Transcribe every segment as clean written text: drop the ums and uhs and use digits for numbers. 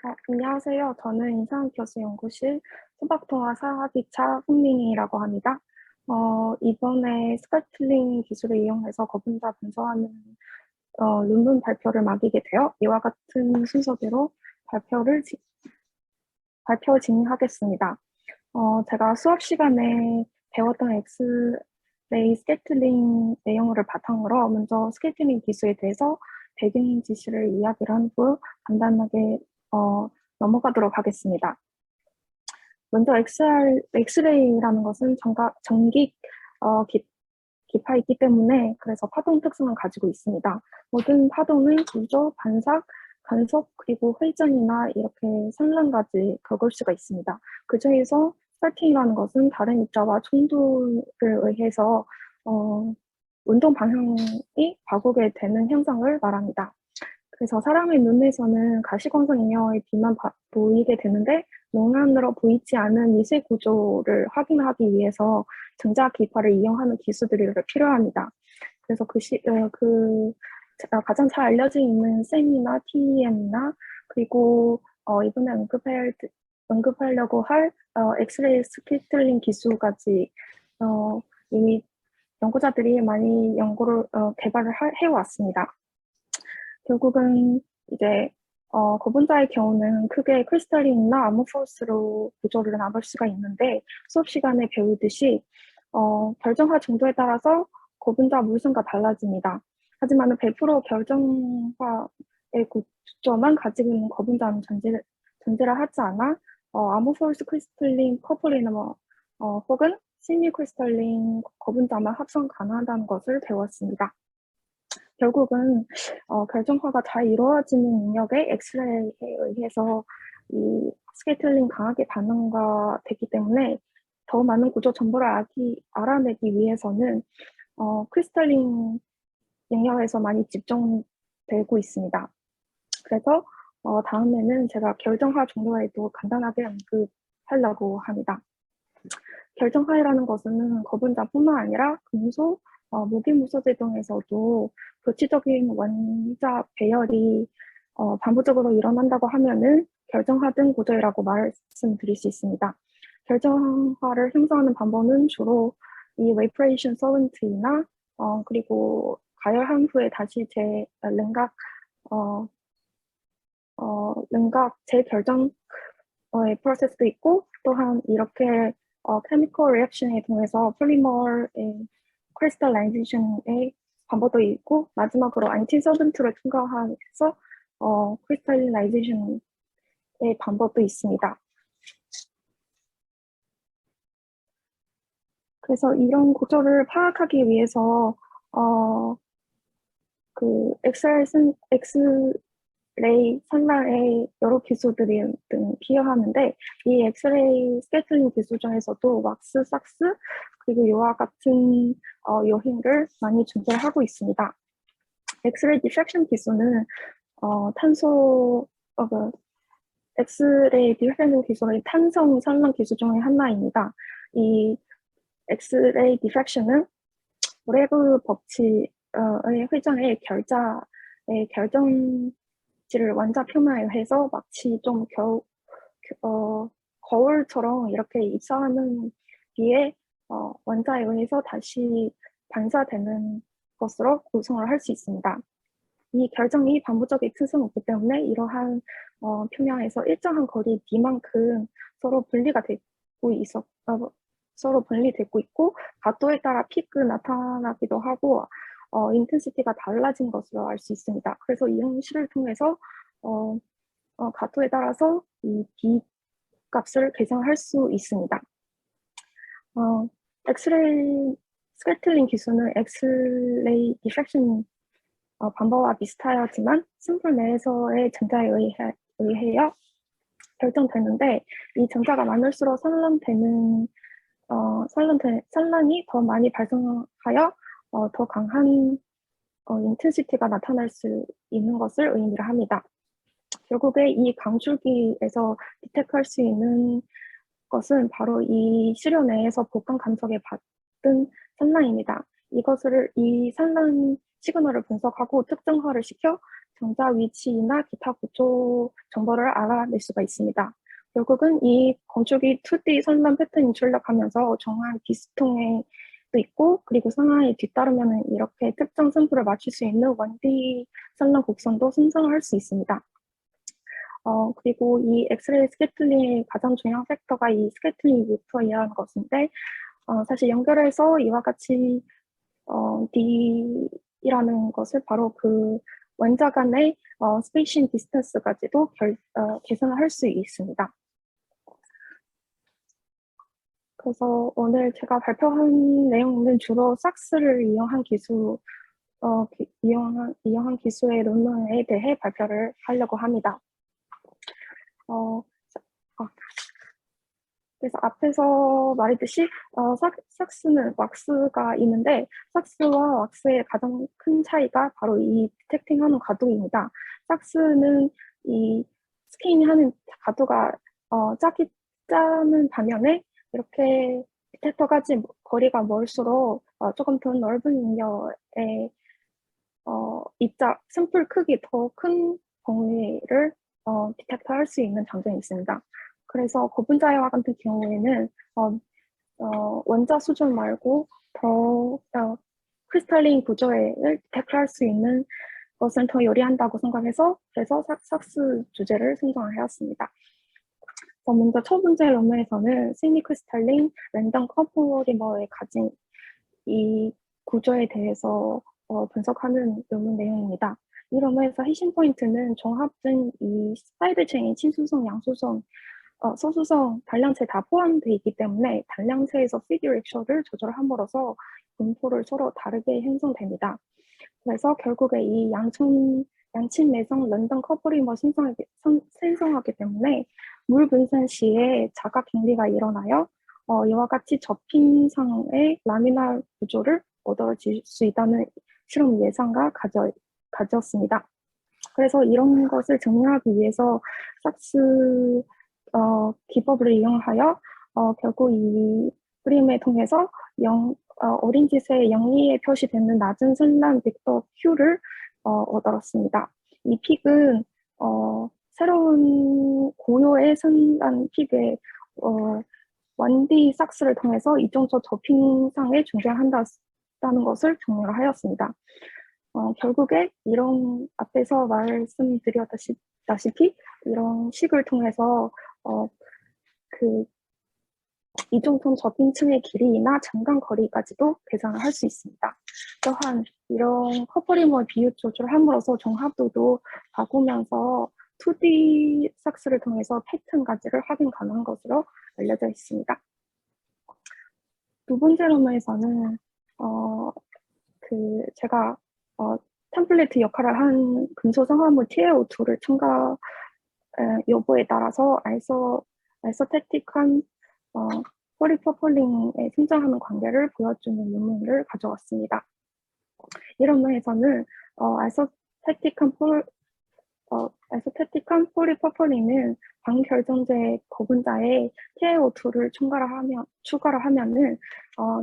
안녕하세요. 저는 이상교수연구실 수박통화 사학기차 훈민이라고 합니다. 이번에 스카틀링 기술을 이용해서 거분자 분석하는 논문 발표를 맡기게 되어 이와 같은 순서대로 발표 진행하겠습니다. 제가 수업 시간에 배웠던 엑스레이 스캐틀링 내용을 바탕으로 먼저 스캐틀링 기술에 대해서 배경 지시를 이야기를 한 후 간단하게 넘어가도록 하겠습니다. 먼저 엑스레이라는 것은 전기 기파이기 때문에 그래서 파동 특성을 가지고 있습니다. 모든 파동은 구조, 반삭, 간섭, 그리고 회전이나 이렇게 산란까지 겪을 수가 있습니다. 그 중에서 스타킹이라는 것은 다른 입자와 충돌을 의해서 운동 방향이 바꾸게 되는 현상을 말합니다. 그래서 사람의 눈에서는 가시광선 인형의 빛만 보이게 되는데 용안으로 보이지 않은 미세 구조를 확인하기 위해서 전자기파를 이용하는 기술들이 필요합니다. 그래서 가장 잘 알려져 있는 셈이나 TEM이나 그리고 이번에 언급하려고 할 엑스레이 스캐틀링 기술까지 이미 연구자들이 많이 개발을 해왔습니다. 결국은 이제 거분자의 경우는 크게 크리스탈린이나 아모포스로 구조를 나눌 수가 있는데 수업 시간에 배우듯이 결정화 정도에 따라서 거분자 물성과 달라집니다. 하지만 100% 결정화의 구조만 가지고 있는 거분자는 존재를 하지 않아 아모포스 크리스탈린 커플이나 혹은 시미 크리스탈린 거분자만 합성 가능하다는 것을 배웠습니다. 결국은 결정화가 잘 이루어지는 능력의 엑스레이에 의해서 이 스캐틀링 강하게 반응가 되기 때문에 더 많은 구조 정보를 알아내기 위해서는 크리스탈린 영역에서 많이 집중되고 있습니다. 그래서 다음에는 제가 결정화 정도에도 간단하게 언급하려고 합니다. 결정화이라는 것은 거분자뿐만 아니라 금속, 무기물소재 등에서도 교치적인 원자 배열이 반복적으로 일어난다고 하면은 결정화된 구조라고 말씀드릴 수 있습니다. 결정화를 형성하는 방법은 주로 이 웨이프레이션 솔런트나 그리고 가열한 후에 다시 냉각 재결정의 프로세스도 있고 또한 이렇게 케미컬 리액션에 통해서 폴리머의 크리스탈라이제이션의 방법도 있고 마지막으로 안티서던트를 통과해서 크리스탈라이제이션의 방법도 있습니다. 그래서 이런 구조를 파악하기 위해서 엑스레이 산란의 여러 기술들이 필요하는데 이 엑스레이 스캐틀링 기술 중에서도 왁스, 삭스 그리고 이와 같은 요인을 많이 존재하고 있습니다. 엑스레이 디프렉션 기술은 엑스레이 디프렉션 기술의 탄성 산란 기술 중의 하나입니다. 이 엑스레이 디프렉션은 브레그 법칙의 회전의 결정지를 원자 표면에 의해서 마치 좀 거울처럼 이렇게 입사하는 뒤에 원자에 의해서 다시 반사되는 것으로 구성을 할 수 있습니다. 이 결정이 반복적인 특성이 없기 때문에 이러한 표면에서 일정한 거리 D만큼 서로 분리되고 있고 각도에 따라 피크 나타나기도 하고 인텐시티가 달라진 것으로 알 수 있습니다. 그래서 이런 실을 통해서 각도에 따라서 이 D 값을 계산할 수 있습니다. 엑스레이 스캐틀링 기술은 엑스레이 디프렉션 방법과 비슷하지만 심플 내에서의 전자에 의해요 결정되는데 이 전자가 많을수록 산란이 더 많이 발생하여 더 강한 인텐시티가 나타날 수 있는 것을 의미를 합니다. 결국에 이 강줄기에서 디텍할 수 있는 것은 바로 이 시료 내에서 복강 감석에 받은 산란입니다. 이 산란 시그널을 분석하고 특정화를 시켜 정자 위치나 기타 구조 정보를 알아낼 수가 있습니다. 결국은 이 건축이 2D 선란 패턴이 출력하면서 정한 비스통에도 있고, 그리고 상하에 뒤따르면 이렇게 특정 샘플을 맞출 수 있는 1D 선란 곡선도 생성할 수 있습니다. 그리고 이 엑스레이 스캐틀링의 가장 중요한 팩터가 이 스캐틀링 루터이라는 것인데, 사실 연결해서 이와 같이 D이라는 것을 바로 그 원자 간의 스페이싱 디스턴스까지도 계산을 할 수 있습니다. 그래서 오늘 제가 발표한 내용은 주로 삭스를 이용한 기술의 논문에 대해 발표를 하려고 합니다. 그래서 앞에서 말했듯이 삭스는 왁스가 있는데, 삭스와 왁스의 가장 큰 차이가 바로 이 디텍팅하는 가도입니다. 삭스는 이 스캔하는 가도가 작은 반면에 이렇게 디텍터까지 거리가 멀수록 조금 더 넓은 인력의 입자 샘플 크기 더 큰 범위를 디텍터할 수 있는 장점이 있습니다. 그래서 고분자와 같은 경우에는 원자 수준 말고 더 크리스탈린 구조를 디텍트할 수 있는 것은 더 요리한다고 생각해서 그래서 삭스 주제를 선정하였습니다. 먼저 첫 번째 논문에서는 세미 크리스탈린 랜덤 커플리머에 가진 이 구조에 대해서 분석하는 논문 내용입니다. 이 논문에서 핵심 포인트는 종합된 이 사이드 체인 친수성, 양수성, 소수성, 단량체 다 포함되어 있기 때문에 단량체에서 피규어 액션을 조절함으로써 분포를 서로 다르게 형성됩니다. 그래서 결국에 이 양친 내성 랜덤 커플리머 생성하기 때문에 물 분산 시에 자각 격리가 일어나요. 이와 같이 접힌상의 라미나 구조를 얻어질 수 있다는 실험 예상과 가졌습니다. 그래서 이런 것을 증명하기 위해서 삭스 기법을 이용하여 결국 이 그림을 통해서 오렌지색 영리에 표시되는 낮은 산란 벡터 Q를 얻었습니다. 이 픽은 새로운 고요의 산란 픽의 1D 삭스를 통해서 이중적 접힌상에 존재한다는 것을 증명을 하였습니다. 결국에 이런 앞에서 말씀드렸다시피 이런 식을 통해서 그 이중성 접힌층의 길이나 잠깐 거리까지도 계산을 할 수 있습니다. 또한 이런 커플리머 비율 조절을 함으로써 정합도도 바꾸면서 2D 삭스를 통해서 패턴까지를 확인 가능한 것으로 알려져 있습니다. 두 번째 논문에서는 제가 템플릿 역할을 한 금속 성화물 TaO2를 첨가 여부에 따라서 아이소테틱한 폴리프로필린에 성장하는 관계를 보여주는 논문을 가져왔습니다. 이 논문에서는 아이소테틱한 폴리프로필린은 방결정제 거분자에 TaO2를 추가를 하면은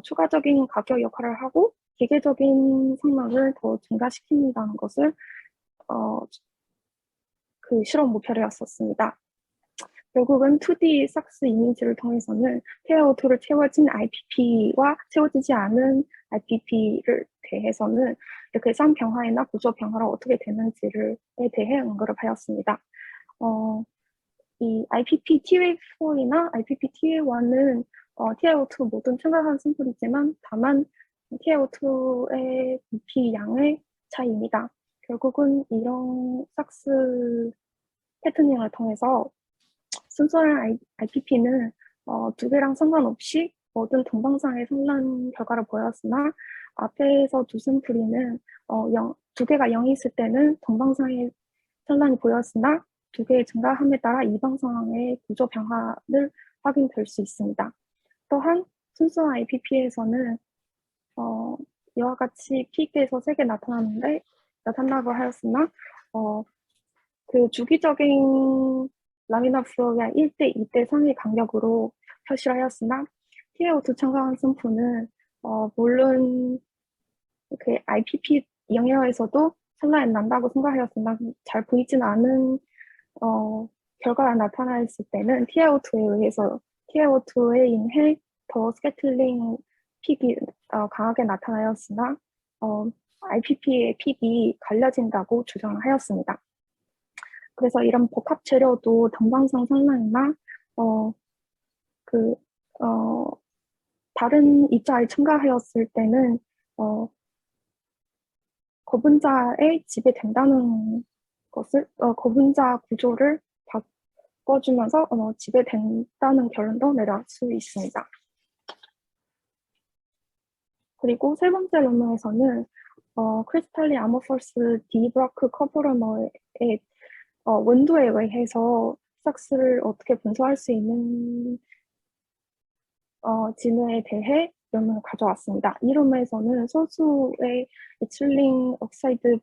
추가적인 가격 역할을 하고 기계적인 성능을 더 증가시킨다는 것을 그 실험 목표였었습니다. 결국은 2D 삭스 이미지를 통해서는 TaO2를 채워진 IPP와 채워지지 않은 IPP를 대해서는 이렇게 쌍변화이나 구조 변화가 어떻게 되는지에 대해 언급을 하였습니다. 이 IPP TA4이나 IPP TA1은 TaO2 모든 첨가한 샘플이지만 다만 TaO2의 부피 양의 차이입니다. 결국은 이런 삭스 패터닝을 통해서 순수한 IPP는 두 개랑 상관없이 모든 동방상의 산란 결과를 보였으나 앞에서 두 샘플이는 두 개가 0이 있을 때는 동방상의 산란이 보였으나 두 개의 증가함에 따라 이방상의 구조 변화를 확인될 수 있습니다. 또한 순수한 IPP에서는 이와 같이 픽에서 3개 나타나고 하였으나 그 주기적인 라미나 플로우가 1대 2대 3의 간격으로 표시를 하였으나 TaO2 첨가한 샘플은 물론 그 IPP 영역에서도 설날이 난다고 생각하였으나 잘 보이지는 않은 결과가 나타났을 때는 TiO2에 인해 더 스캐틀링 픽이 강하게 나타나였으나 IPP의 픽이 갈려진다고 주장하였습니다. 그래서 이런 복합 재료도 동방성 상랑이나 다른 입자에 첨가하였을 때는 거분자에 지배된다는 것을 거분자 구조를 바꿔주면서 지배된다는 결론도 내릴 수 있습니다. 그리고 세 번째論文에서는 크리스탈린 아모퍼스 디브라크 커버러머의 원도에 의해서 삭스를 어떻게 분석할 수 있는 진화에 대해論文을 가져왔습니다. 이 논문에서는 소수의 에틸린 옥사이드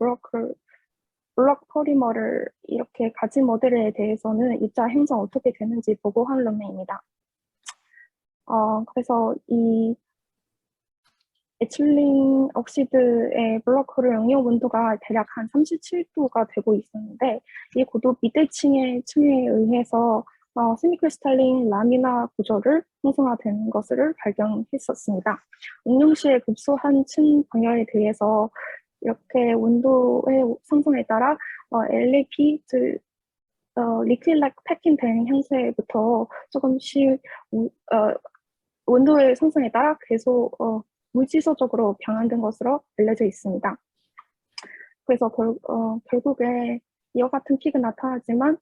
블록 포리머를 이렇게 가진 모델에 대해서는 입자 행성 어떻게 되는지 보고한 논문입니다. 그래서 이 에틸린 옥시드의 블록을 응용 온도가 대략 한 37도가 되고 있었는데 이 고도 밑대층의 층에 의해서 세미크리스탈린 라미나 구조를 형성화되는 것을 발견했었습니다. 응용 시에 급소한 층 방열에 대해서 이렇게 온도의 상승에 따라 LAP, 즉 리퀴드 패킹 되는 형태부터 조금씩 온도의 상승에 따라 계속 물질서적으로 변환된 것으로 알려져 있습니다. 그래서 결국에 이와 같은 픽은 나타나지만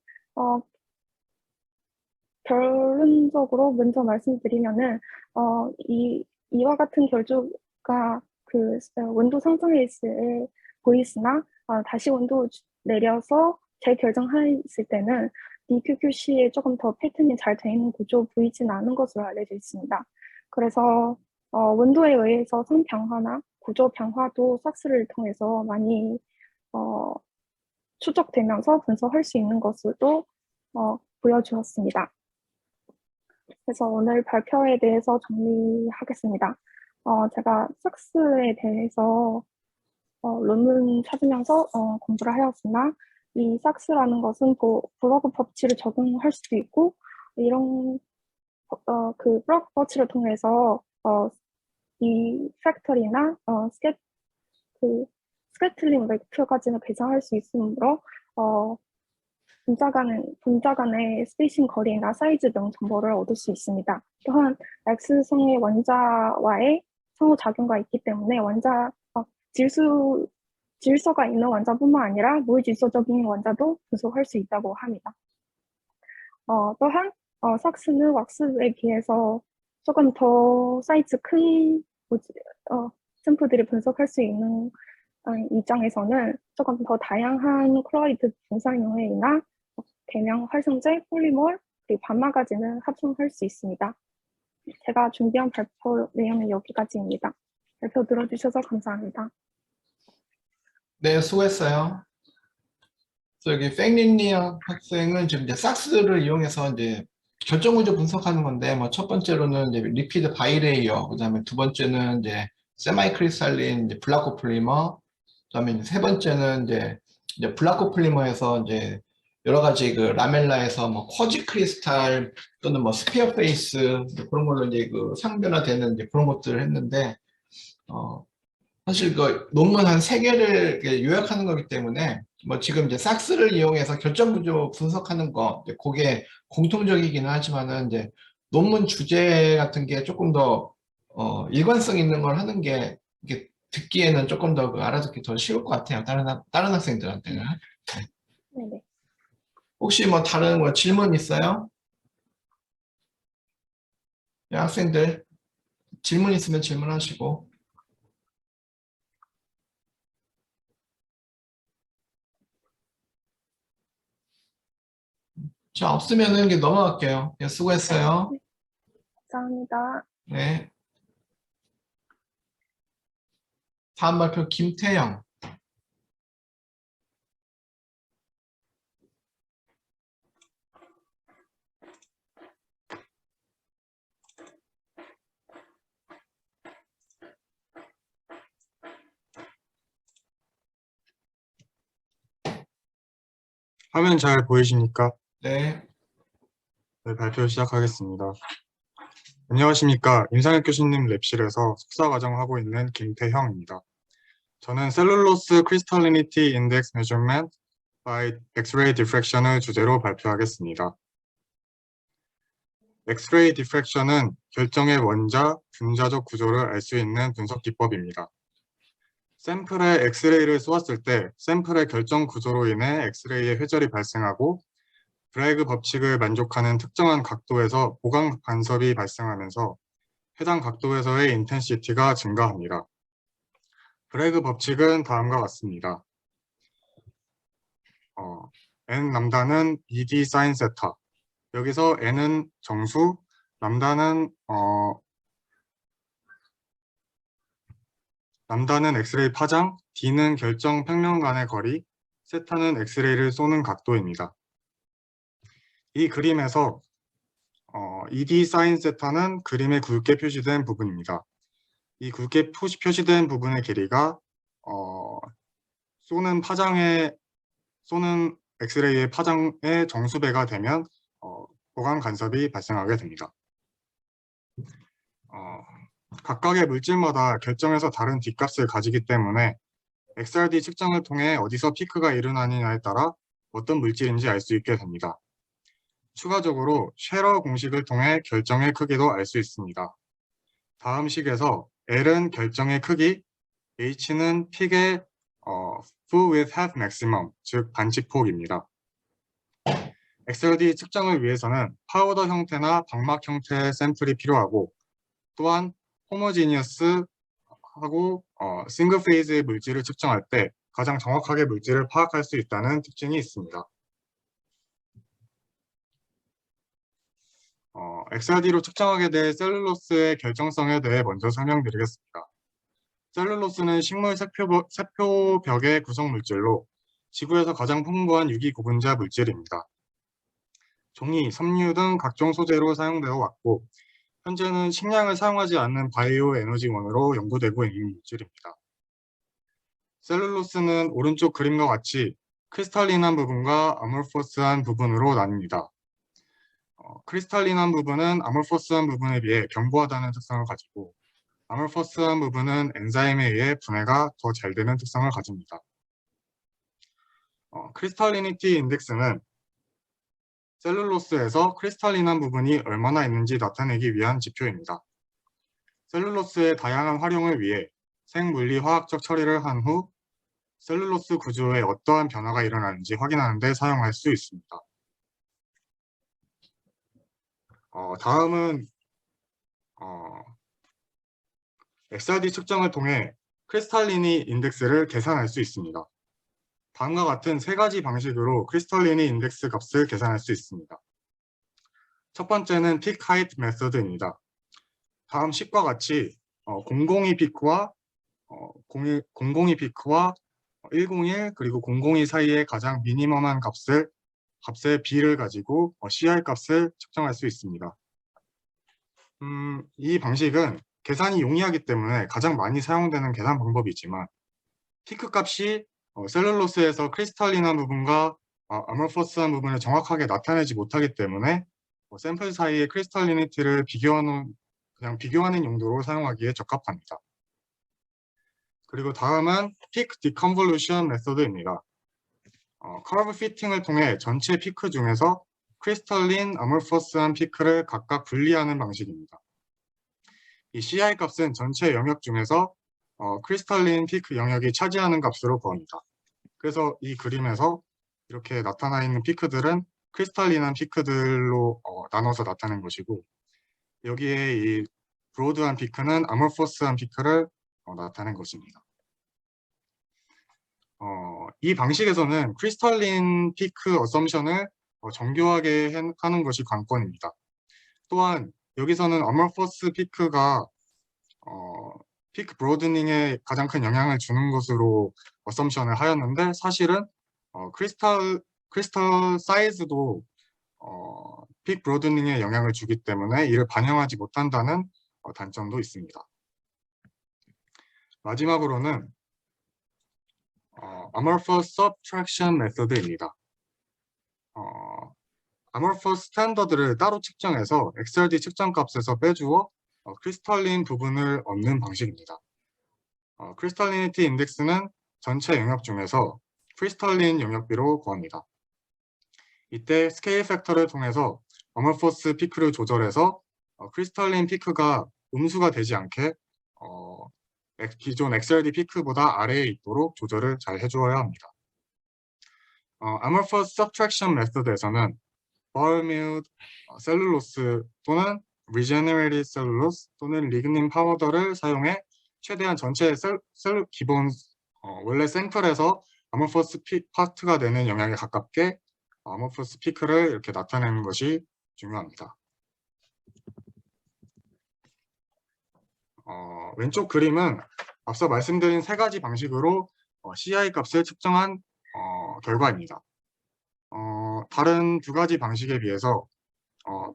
결론적으로 먼저 말씀드리면은 이와 같은 결조가 그 온도 상승에 있을 보이스나 다시 온도 내려서 재결정했을 때는 DQQC에 조금 더 패턴이 잘 되어 있는 구조 보이지는 않은 것으로 알려져 있습니다. 그래서 온도에 의해서 성 변화나 구조 변화도 삭스를 통해서 많이 추적되면서 분석할 수 있는 것으로 보여주었습니다. 그래서 오늘 발표에 대해서 정리하겠습니다. 제가 삭스에 대해서 논문 찾으면서 공부를 하였으나 이 삭스라는 것은 브로그 법칙을 적용할 수도 있고 이런 그 브로그 법칙을 통해서 이 팩터리나 스캐틀링 벡터까지는 계산할 수 있으므로 분자 간의 스페이싱 거리나 사이즈 등 정보를 얻을 수 있습니다. 또한 X성의 원자와의 상호작용가 있기 때문에 질서가 있는 원자뿐만 아니라 무질서적인 원자도 분석할 수 있다고 합니다. 또한 삭스는 왁스에 비해서 조금 더 사이즈 큰 샘플들을 분석할 수 있는 입장에서는 조금 더 다양한 클로리드 분산용해이나 대량 활성제, 폴리몰, 그리고 반마가지는 합성할 수 있습니다. 제가 준비한 발표 내용은 여기까지입니다. 발표 들어주셔서 감사합니다. 네, 수고했어요. 저기 팽린리 학생은 지금 이제 삭스를 이용해서 이제 결정구조 분석하는 건데, 뭐 첫 번째로는 이제 리피드 바이레이어, 그다음에 두 번째는 이제 세마이크리스탈린 이제 블라코폴리머, 그다음에 이제 세 번째는 이제 블라코폴리머에서 이제 여러 가지 그 라멜라에서 뭐 쿼지 크리스탈 또는 뭐 스피어 페이스 그런 걸로 이제 그 상변화되는 이제 그런 것들을 했는데, 사실 그 논문 한 3개를 요약하는 거기 때문에 뭐 지금 이제 삭스를 이용해서 결정 구조 분석하는 거 그게 공통적이기는 하지만은 이제 논문 주제 같은 게 조금 더 일관성 있는 걸 하는 게 이게 듣기에는 조금 더 알아듣기 더 쉬울 것 같아요. 다른 학생들한테는. 네네. 혹시 뭐 다른 뭐 질문 있어요? 네, 학생들 질문 있으면 질문하시고. 자, 없으면은 이게 넘어갈게요. 네, 수고했어요. 감사합니다. 네. 다음 발표 김태영. 화면 잘 보이십니까? 네. 네, 발표 시작하겠습니다. 안녕하십니까. 임상혁 교수님 랩실에서 석사과정 하고 있는 김태형입니다. 저는 셀룰로스 크리스탈리니티 인덱스 메저먼트 by X-ray diffraction을 주제로 발표하겠습니다. X-ray diffraction은 결정의 원자, 분자적 구조를 알 수 있는 분석 기법입니다. 샘플에 엑스레이를 쏘았을 때 샘플의 결정 구조로 인해 엑스레이의 회절이 발생하고 브래그 법칙을 만족하는 특정한 각도에서 보강 간섭이 발생하면서 해당 각도에서의 인텐시티가 증가합니다. 브래그 법칙은 다음과 같습니다. n 람다는 ED 사인 세타. 여기서 n은 정수, 람다는 엑스레이 파장, d는 결정 평면 간의 거리, 세타는 엑스레이를 쏘는 각도입니다. 이 그림에서 ED 사인 세타는 그림에 굵게 표시된 부분입니다. 이 굵게 표시된 부분의 길이가 쏘는 엑스레이의 파장의 정수배가 되면 보강 간섭이 발생하게 됩니다. 각각의 물질마다 결정에서 다른 뒷값을 가지기 때문에 XRD 측정을 통해 어디서 피크가 일어나느냐에 따라 어떤 물질인지 알 수 있게 됩니다. 추가적으로 쉐러 공식을 통해 결정의 크기도 알 수 있습니다. 다음 식에서 L은 결정의 크기, H는 픽의 full width half maximum, 즉 반칙폭입니다. XRD 측정을 위해서는 파우더 형태나 방막 형태의 샘플이 필요하고 또한 호모지니어스하고 싱글 페이즈의 물질을 측정할 때 가장 정확하게 물질을 파악할 수 있다는 특징이 있습니다. XRD로 측정하게 될 셀룰로스의 결정성에 대해 먼저 설명드리겠습니다. 셀룰로스는 식물 세포벽의 구성 물질로 지구에서 가장 풍부한 유기고분자 물질입니다. 종이, 섬유 등 각종 소재로 사용되어 왔고 현재는 식량을 사용하지 않는 바이오 에너지원으로 연구되고 있는 물질입니다. 셀룰로스는 오른쪽 그림과 같이 크리스탈린한 부분과 아몰포스한 부분으로 나뉩니다. 크리스탈린한 부분은 아몰포스한 부분에 비해 견고하다는 특성을 가지고 아몰포스한 부분은 엔자임에 의해 분해가 더 잘 되는 특성을 가집니다. 크리스탈리니티 인덱스는 셀룰로스에서 크리스탈린한 부분이 얼마나 있는지 나타내기 위한 지표입니다. 셀룰로스의 다양한 활용을 위해 생물리 화학적 처리를 한 후 셀룰로스 구조에 어떠한 변화가 일어나는지 확인하는 데 사용할 수 있습니다. 다음은 XRD 측정을 통해 크리스탈리니 인덱스를 계산할 수 있습니다. 다음과 같은 세 가지 방식으로 크리스탈리니 인덱스 값을 계산할 수 있습니다. 첫 번째는 픽 하이트 메서드입니다. 다음 식과 같이 002 피크와 101 그리고 002 사이의 가장 미니멈한 값의 비를 가지고 CI 값을 측정할 수 있습니다. 이 방식은 계산이 용이하기 때문에 가장 많이 사용되는 계산 방법이지만 피크 값이 셀룰로스에서 크리스탈린한 부분과 아몰포스한 부분을 정확하게 나타내지 못하기 때문에 샘플 사이의 크리스탈리니티를 비교하는 용도로 사용하기에 적합합니다. 그리고 다음은 피크 디컨볼루션 메소드입니다. 커브 피팅을 통해 전체 피크 중에서 크리스탈린, 아몰포스한 피크를 각각 분리하는 방식입니다. 이 CI 값은 전체 영역 중에서 크리스탈린 피크 영역이 차지하는 값으로 구합니다. 그래서 이 그림에서 이렇게 나타나 있는 피크들은 크리스탈린한 피크들로 나눠서 나타낸 것이고 여기에 이 브로드한 피크는 아몰포스한 피크를 나타낸 것입니다. 이 방식에서는 크리스탈린 피크 어썸션을 정교하게 하는 것이 관건입니다. 또한 여기서는 아몰포스 피크가 피크 브로드닝에 가장 큰 영향을 주는 것으로 어썸션을 하였는데 사실은 크리스탈 사이즈도 픽 브로드닝에 영향을 주기 때문에 이를 반영하지 못한다는 단점도 있습니다. 마지막으로는 amorphous subtraction 메소드입니다. 아모르퍼스 스탠더드를 따로 측정해서 XRD 측정 값에서 빼주어 크리스탈린 부분을 얻는 방식입니다. 크리스탈리니티 인덱스는 전체 영역 중에서 크리스탈린 영역비로 구합니다. 이때 스케일 팩터를 통해서 아모르퍼스 피크를 조절해서 크리스탈린 피크가 음수가 되지 않게 기존 XRD 피크보다 아래에 있도록 조절을 잘 해주어야 합니다. 아모르퍼스 서브트랙션 메소드에서는 버밀 셀룰로스 또는 리제너레이티드 셀룰로스 또는 리그닌 파우더를 사용해 최대한 전체 기본 원래 샘플에서 아모르퍼스 파트가 되는 영역에 가깝게 아모르퍼스 피크를 이렇게 나타내는 것이 중요합니다. 왼쪽 그림은 앞서 말씀드린 세 가지 방식으로 CI 값을 측정한 결과입니다. 다른 두 가지 방식에 비해서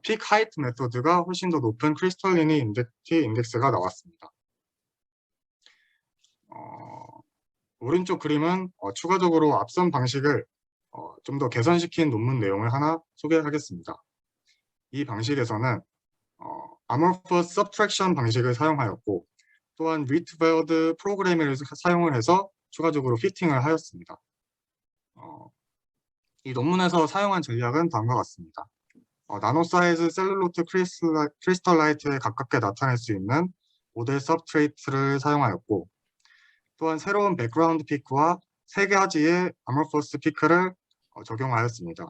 픽 하이트 메소드가 훨씬 더 높은 크리스탈리니티 인덱스가 나왔습니다. 오른쪽 그림은 추가적으로 앞선 방식을 좀 더 개선시킨 논문 내용을 하나 소개하겠습니다. 이 방식에서는 아모르퍼스 서브트랙션 방식을 사용하였고 또한 리트베어드 프로그래밍을 사용을 해서 추가적으로 피팅을 하였습니다. 이 논문에서 사용한 전략은 다음과 같습니다. 나노 사이즈 셀룰로트 크리스탈라이트에 가깝게 나타낼 수 있는 모델 서브트레이트를 사용하였고 또한 새로운 백그라운드 피크와 세 가지의 아모르퍼스 피크를 적용하였습니다.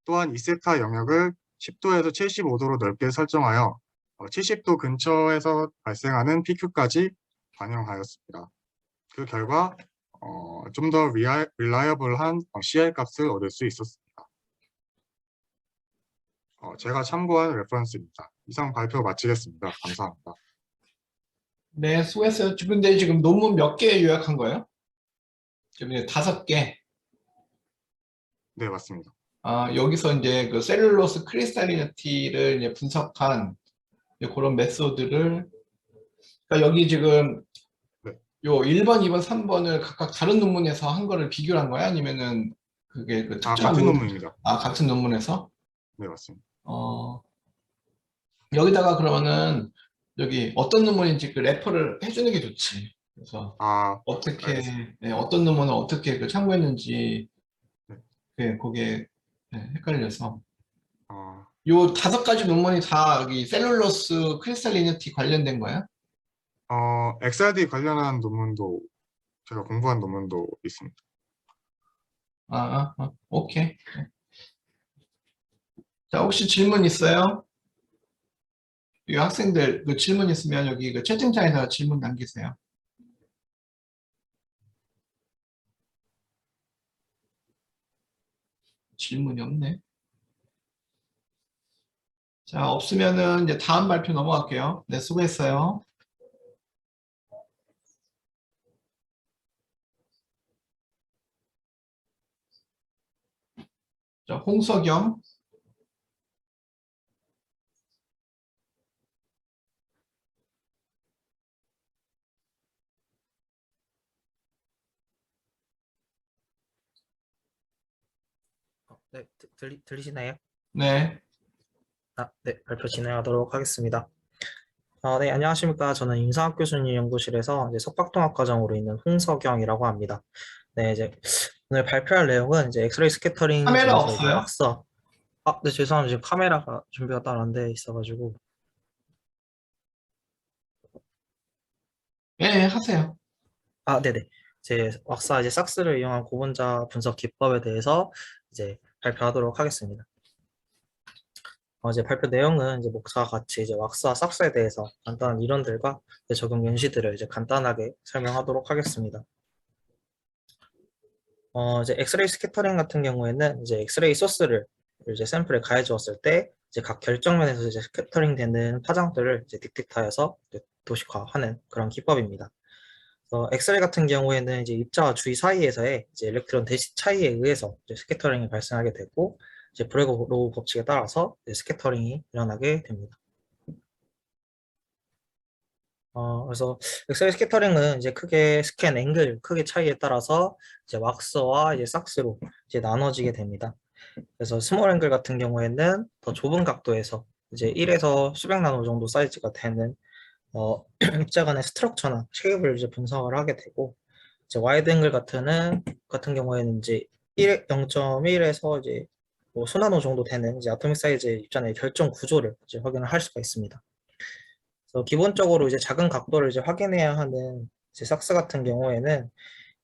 또한 2세타 영역을 10도에서 75도로 넓게 설정하여 70도 근처에서 발생하는 피크까지 반영하였습니다. 그 결과 좀 더 릴라이어블한 CI 값을 얻을 수 있었습니다. 제가 참고한 레퍼런스입니다. 이상 발표 마치겠습니다. 감사합니다. 네, 수고했어요. 근데 지금 논문 몇 개 요약한 거예요? 지금 5개. 네, 맞습니다. 여기서 이제 그 셀룰로스 크리스탈리니티를 이제 분석한 이제 그런 메소드를, 그러니까 여기 지금 네. 요 1번, 2번, 3번을 각각 다른 논문에서 한 거를 비교를 한 거야? 아니면은 그게 그 특정한 같은 논문입니다. 같은 논문에서? 네, 맞습니다. 여기다가 그러면은 여기 어떤 논문인지 그 레퍼를 해주는 게 좋지. 그래서 어떻게 알겠습니다. 어떤 논문을 어떻게 그 참고했는지 네. 그게 헷갈려서 어, 요 5가지 논문이 다 여기 셀룰로스 크리스탈리니티 관련된 거야? XRD 관련한 논문도 제가 공부한 논문도 있습니다. 오케이. 자, 혹시 질문 있어요? 이 학생들 그 질문 있으면 여기 그 채팅창에서 질문 남기세요. 질문이 없네. 자, 없으면은 이제 다음 발표 넘어갈게요. 네, 수고했어요. 자, 홍석영. 네, 들리시나요? 네. 네, 발표 진행하도록 하겠습니다. 네, 안녕하십니까. 저는 임상학 교수님 연구실에서 이제 석박통합 과정으로 있는 홍석영이라고 합니다. 네, 이제 오늘 발표할 내용은 이제 엑스레이 스캐터링 카메라 중에서 이제 없어요? 왁서. 네, 죄송합니다. 지금 카메라가 준비가 따로 안 돼 있어가지고. 네, 하세요. 네네. 이제 왁사 이제 삭스를 이용한 고분자 분석 기법에 대해서 이제 발표하도록 하겠습니다. 이제 발표 내용은 이제 목차와 같이 이제 왁스와 삭스에 대해서 간단한 이론들과 적용 연시들을 이제 간단하게 설명하도록 하겠습니다. 이제 엑스레이 스캐터링 같은 경우에는 이제 엑스레이 소스를 이제 샘플에 가해 주었을 때 이제 각 결정면에서 이제 스캐터링 되는 파장들을 이제 딕텍트하여서 도식화하는 그런 기법입니다. 엑스레이 같은 경우에는 이제 입자와 주위 사이에서의 이제 일렉트론 대시 차이에 의해서 이제 스캐터링이 발생하게 되고 이제 브레그-로우 법칙에 따라서 이제 스캐터링이 일어나게 됩니다. 그래서 엑스레이 스캐터링은 이제 크게 스캔 앵글 크기 차이에 따라서 이제 왁스와 이제 삭스로 이제 나눠지게 됩니다. 그래서 스몰 앵글 같은 경우에는 더 좁은 각도에서 이제 1에서 수백 나노 정도 사이즈가 되는 입자 간의 스트럭처나 쉐입을 이제 분석을 하게 되고, 이제 와이드 앵글 같은 경우에는 이제 0.1에서 이제 뭐 수나노 정도 되는 이제 아토믹 사이즈의 입자 내 결정 구조를 이제 확인을 할 수가 있습니다. 그래서 기본적으로 이제 작은 각도를 이제 확인해야 하는 이제 삭스 같은 경우에는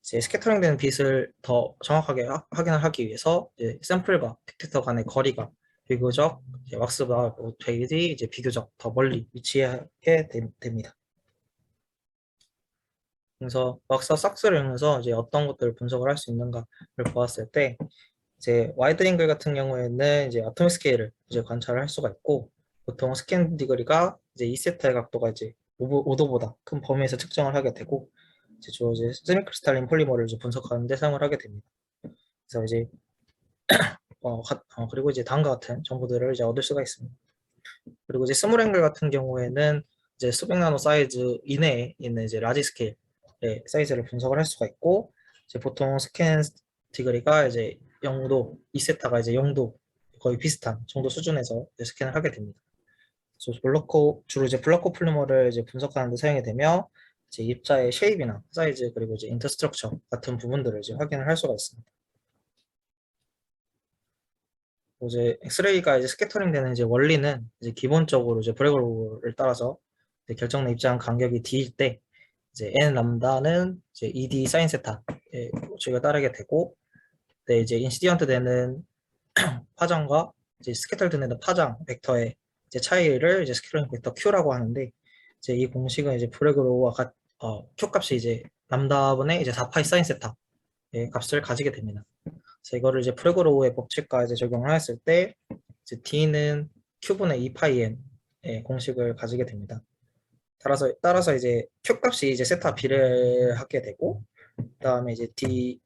이제 스캐터링되는 빛을 더 정확하게 확인을 하기 위해서 이제 샘플과 딕텍터 간의 거리가 비교적 이제 왁스와 베일이 이제 비교적 더 멀리 위치하게 됩니다. 그래서 왁스와 삭스를 이용해서 이제 어떤 것들을 분석을 할 수 있는가를 보았을 때, 이제 와이드 앵글 같은 경우에는 이제 아토믹 스케일을 이제 관찰을 할 수가 있고, 보통 스캔 디그리가 이제 2세타의 각도가 이제 5도보다 큰 범위에서 측정을 하게 되고, 이제 주로 이제 세미크리스탈린 폴리머를 이제 분석하는 데 사용을 하게 됩니다. 그래서 이제 그리고 이제 다음과 같은 정보들을 이제 얻을 수가 있습니다. 그리고 이제 스몰 앵글 같은 경우에는 이제 수백 나노 사이즈 이내에 있는 이제 라지 스케일의 사이즈를 분석을 할 수가 있고, 이제 보통 스캔 디그리가 이제 0도, 2세타가 이제 0도 거의 비슷한 정도 수준에서 이제 스캔을 하게 됩니다. 그래서 주로 이제 블러코 폴리머를 이제 분석하는 데 사용이 되며, 이제 입자의 쉐입이나 사이즈 그리고 이제 인터스트럭처 같은 부분들을 이제 확인을 할 수가 있습니다. 이제 엑스레이가 이제 스캐터링 되는 이제 원리는 이제 기본적으로 이제 브레그를 따라서 이제 결정된 입장 간격이 d일 때 이제 n 람다는 이제 ed 사인 세타의 조치가 따르게 되고, 네, 이제 인시디언트 되는 파장과 이제 스캐터링 되는 파장 벡터의 이제 차이를 이제 스캐터링 벡터 q라고 하는데, 이제 이 공식은 이제 브레그로와 q 값이 이제 람다분의 이제 4파이 사인 세타의 값을 가지게 됩니다. 그래서 이거를 이제 프레그로우의 법칙과 이제 적용을 했을 때 이제 d는 q분의 2파이n의 공식을 가지게 됩니다. 따라서 이제 q 값이 이제 세타 비례하게 되고, 그다음에 이제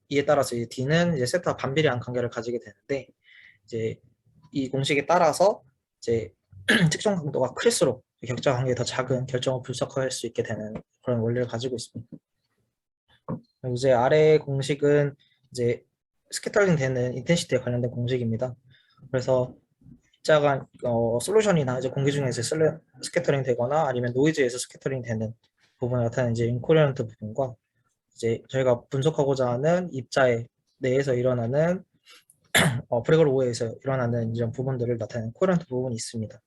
이에 따라서 이제 d는 이제 세타 반비례한 관계를 가지게 되는데, 이제 이 공식에 따라서 이제 측정 강도가 클수록 격자 관계가 더 작은 결정을 분석할 수 있게 되는 그런 원리를 가지고 있습니다. 이제 아래 공식은 이제 스캐터링 되는 인텐시티에 관련된 공식입니다. 그래서 입자가 솔루션이나 이제 공기 중에서 스캐터링 되거나 아니면 노이즈에서 스캐터링 되는 부분을 나타내는 이제 인코리언트 부분과, 이제 저희가 분석하고자 하는 입자의 내에서 일어나는 브레그로 오해에서 일어나는 이런 부분들을 나타내는 코헤런트 부분이 있습니다.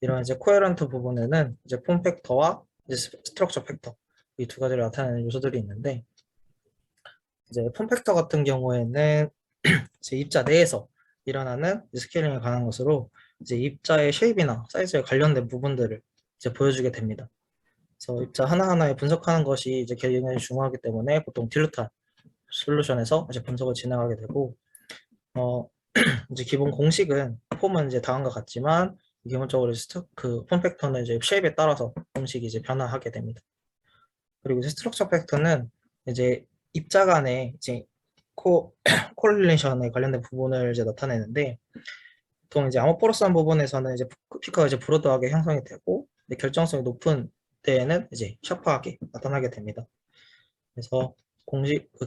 이런 이제 코헤런트 부분에는 이제 폼 팩터와 이제 스트럭처 팩터 이 두 가지를 나타내는 요소들이 있는데, 이제 폼 팩터 같은 경우에는 이제 입자 내에서 일어나는 스케일링에 관한 것으로 이제 입자의 쉐입이나 사이즈에 관련된 부분들을 이제 보여주게 됩니다. 그래서 입자 하나하나에 분석하는 것이 이제 굉장히 중요하기 때문에 보통 딜루탄 솔루션에서 이제 분석을 진행하게 되고, 이제 기본 공식은 폼은 이제 다음과 같지만 기본적으로 폼 팩터는 이제 쉐입에 따라서 공식이 이제 변화하게 됩니다. 그리고 이제 스트럭처 팩터는 이제 입자 간의 이제 코릴레이션에 관련된 부분을 이제 나타내는데, 보통 이제 아모포러스한 부분에서는 이제 피크가 이제 브로드하게 형성이 되고, 결정성이 높은 때에는 이제 샤프하게 나타나게 됩니다. 그래서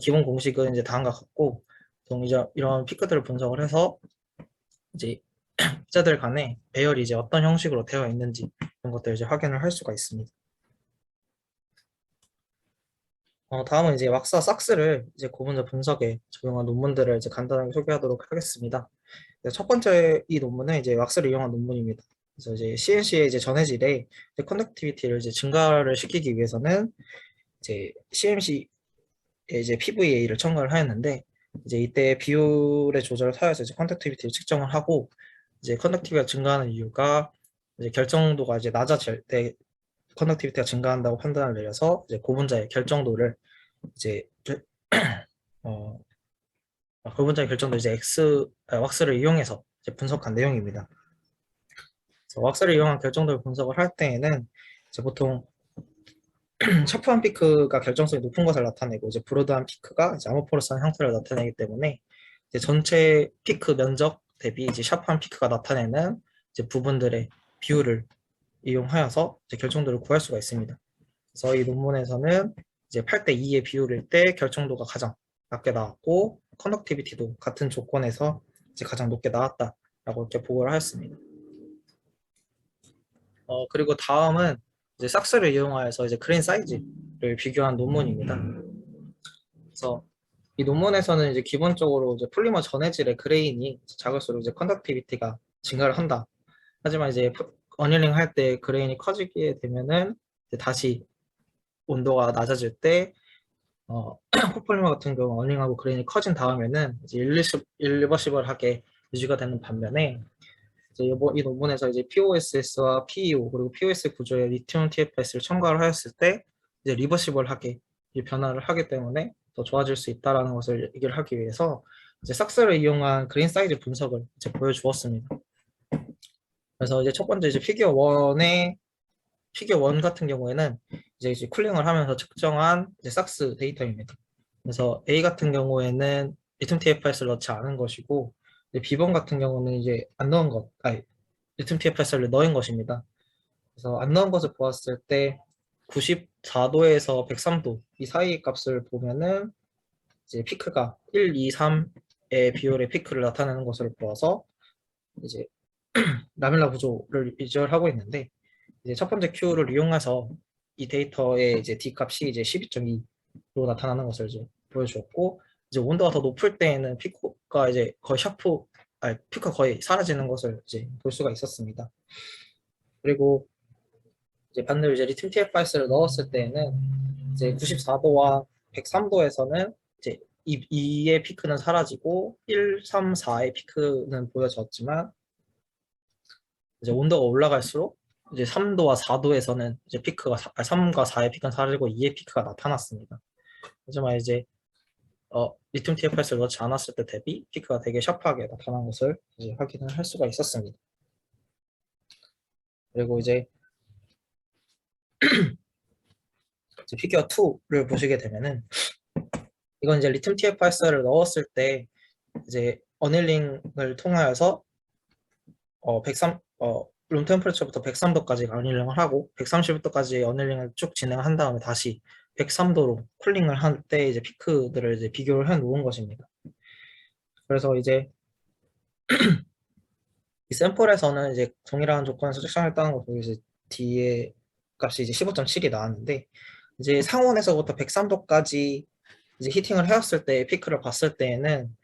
기본 공식은 이제 다음과 같고, 보통 이제 이런 피크들을 분석을 해서 이제 입자들 간의 배열이 이제 어떤 형식으로 되어 있는지 이런 것들을 이제 확인을 할 수가 있습니다. 다음은 이제 왁스와 삭스를 이제 고분자 분석에 적용한 논문들을 이제 간단하게 소개하도록 하겠습니다. 첫 번째 이 논문은 이제 왁스를 이용한 논문입니다. 그래서 이제 CNC의 이제 전해질의 컨덕티비티를 이제 증가를 시키기 위해서는 이제 CMC에 이제 PVA를 첨가를 하였는데, 이제 이때 비율의 조절을 사용해서 이제 컨덕티비티를 측정을 하고, 이제 컨덕티비티가 증가하는 이유가 이제 결정도가 이제 낮아질 때 컨덕티비티가 증가한다고 판단을 내려서 이제 고분자의 결정도를 이제 고분자의 결정도 이제 왁스를 이용해서 이제 분석한 내용입니다. 그래서 왁스를 이용한 결정도를 분석을 할 때에는 이제 보통 샤프한 피크가 결정성이 높은 것을 나타내고, 이제 브로드한 피크가 이제 아모포러스한 형태를 나타내기 때문에 이제 전체 피크 면적 대비 이제 샤프한 피크가 나타내는 이제 부분들의 비율을 이용하여서 이제 결정도를 구할 수가 있습니다. 그래서 이 논문에서는 이제 8:2의 비율일 때 결정도가 가장 낮게 나왔고, 컨덕티비티도 같은 조건에서 이제 가장 높게 나왔다라고 이렇게 보고를 하였습니다. 그리고 다음은 이제 삭스를 이용하여서 이제 그레인 사이즈를 비교한 논문입니다. 그래서 이 논문에서는 이제 기본적으로 이제 폴리머 전해질의 그레인이 작을수록 이제 컨덕티비티가 증가를 한다. 하지만 이제 어닐링 할 때 그레인이 커지게 되면은 이제 다시 온도가 낮아질 때 코폴리머 같은 경우 어닝하고 그레인이 커진 다음에는 이제 일리버시블하게 유지가 되는 반면에 이제 이 논문에서 이제 POSS와 PEO 그리고 POS 구조의 리튬 TFS를 첨가를 하였을 때 이제 리버시블하게 변화를 하기 때문에 더 좋아질 수 있다라는 것을 얘기를 하기 위해서 이제 삭스를 이용한 그레인 사이즈 분석을 이제 보여주었습니다. 그래서 이제 첫 번째 이제 피겨 1 같은 경우에는 이제 쿨링을 하면서 측정한 이제 삭스 데이터입니다. 그래서 A 같은 경우에는 리튬 TFS를 넣지 않은 것이고 B번 같은 경우는 이제 안 넣은 것, 리튬 TFS를 넣은 것입니다. 그래서 안 넣은 것을 보았을 때 94도에서 103도 이 사이 값을 보면은 이제 피크가 1, 2, 3의 비율의 피크를 나타내는 것을 보아서 이제 라멜라 구조를 비주얼하고 있는데 이제 첫 번째 Q를 이용해서 이 데이터의 이제 D 값이 이제 12.2로 나타나는 것을 이제 보여주었고 이제 온도가 더 높을 때에는 피크가 이제 거의 피크가 거의 사라지는 것을 이제 볼 수가 있었습니다. 그리고 이제 반대로 이제 리튬 TFS를 넣었을 때에는 이제 94도와 103도에서는 이제 2의 피크는 사라지고 1, 3, 4의 피크는 보여졌지만 이제 온도가 올라갈수록 이제 3도와 4도에서는 이제 3과 4의 피크는 사라지고 2의 피크가 나타났습니다. 하지만 이제 리튬 TFS를 넣지 않았을 때 대비 피크가 되게 샤프하게 나타난 것을 이제 확인을 할 수가 있었습니다. 그리고 이제 피겨 2를 보시게 되면은 이건 이제 리튬 TFS를 넣었을 때 이제 어닐링을 통하여서 룸 템퍼레처부터 103도까지 어닐링을 하고 130도까지 어닐링을 쭉 진행한 다음에 다시 103도로 쿨링을 할 때 이제 피크들을 이제 비교를 해 놓은 것입니다. 그래서 이제 이 샘플에서는 이제 동일한 조건에서 측정했다는 것으로 이제 D의 값이 이제 15.7이 나왔는데 이제 상온에서부터 103도까지 이제 히팅을 해왔을 때 피크를 봤을 때에는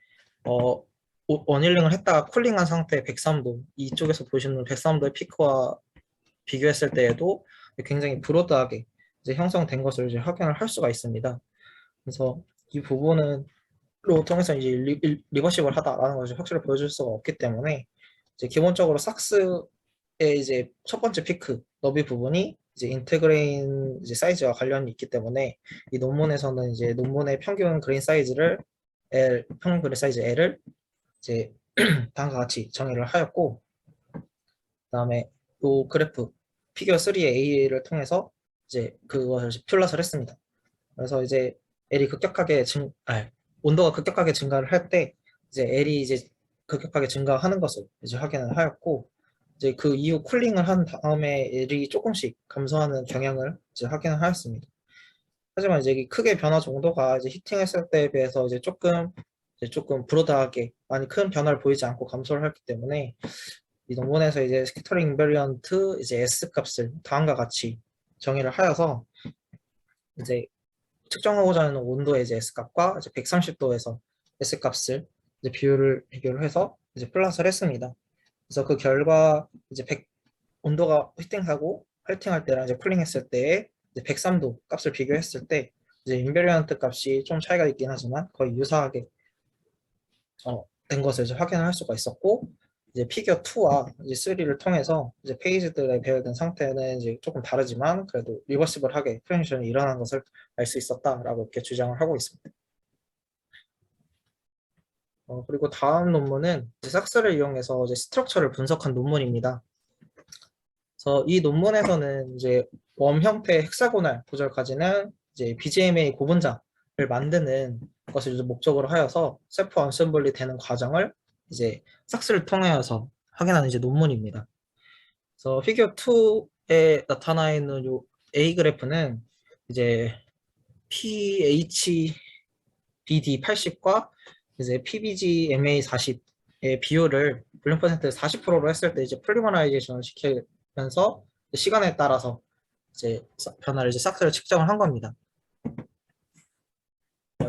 어닐링을 했다가 쿨링한 상태의 103도 이쪽에서 보시는 103도의 피크와 비교했을 때에도 굉장히 브로드하게 이제 형성된 것을 이제 확인을 할 수가 있습니다. 그래서 이 부분으로 통해서 이제 리버시블 하다라는 것을 확실히 보여줄 수가 없기 때문에 이제 기본적으로 삭스의 이제 첫 번째 피크 너비 부분이 이제 인테그레인 이제 사이즈와 관련이 있기 때문에 이 논문에서는 이제 논문의 평균 그레인 사이즈를 평균 그레인 사이즈 L을 이제 다음과 같이 정의를 하였고 그다음에 이 그래프 피겨 3의 A를 통해서 이제 그것을 플롯을 했습니다. 그래서 이제 L이 온도가 급격하게 증가를 할 때 이제 L이 이제 급격하게 증가하는 것을 이제 확인을 하였고 이제 그 이후 쿨링을 한 다음에 L이 조금씩 감소하는 경향을 이제 확인을 하였습니다. 하지만 이제 크게 변화 정도가 이제 히팅했을 때에 비해서 이제 조금 브로드하게 많이 큰 변화를 보이지 않고 감소를 했기 때문에 이 논문에서 이제 스캐터링 인베리언트 이제 S 값을 다음과 같이 정의를 하여서 이제 측정하고자 하는 온도의 이제 S 값과 이제 130도에서 S 값을 이제 비교를 해서 이제 플러스를 했습니다. 그래서 그 결과 이제 온도가 히팅하고 헬팅할 때랑 이제 쿨링했을 때에 이제 103도 값을 비교했을 때 이제 인베리언트 값이 좀 차이가 있긴 하지만 거의 유사하게 된 것을 이제 확인을 할 수가 있었고 이제 피겨 2와 이제 3를 통해서 이제 페이지들에 배열된 상태는 이제 조금 다르지만 그래도 리버시블하게 트랜지션이 일어난 것을 알 수 있었다라고 이렇게 주장을 하고 있습니다. 그리고 다음 논문은 이제 삭스를 이용해서 이제 스트럭처를 분석한 논문입니다. 그래서 이 논문에서는 이제 웜 형태의 헥사고날 구조를 이제 BGMA 고분자를 만드는 것을 이제 목적으로 하여서 셀프 언셈블리 되는 과정을 이제 삭스를 통하여서 확인하는 이제 논문입니다. 그래서 피겨 2에 나타나 있는 요 A 그래프는 이제 PHBD 80과 이제 PBGMA 40 비율을 볼륨 퍼센트 40%로 했을 때 이제 폴리머라이제이션을 시키면서 시간에 따라서 이제 변화를 이제 삭스를 측정을 한 겁니다.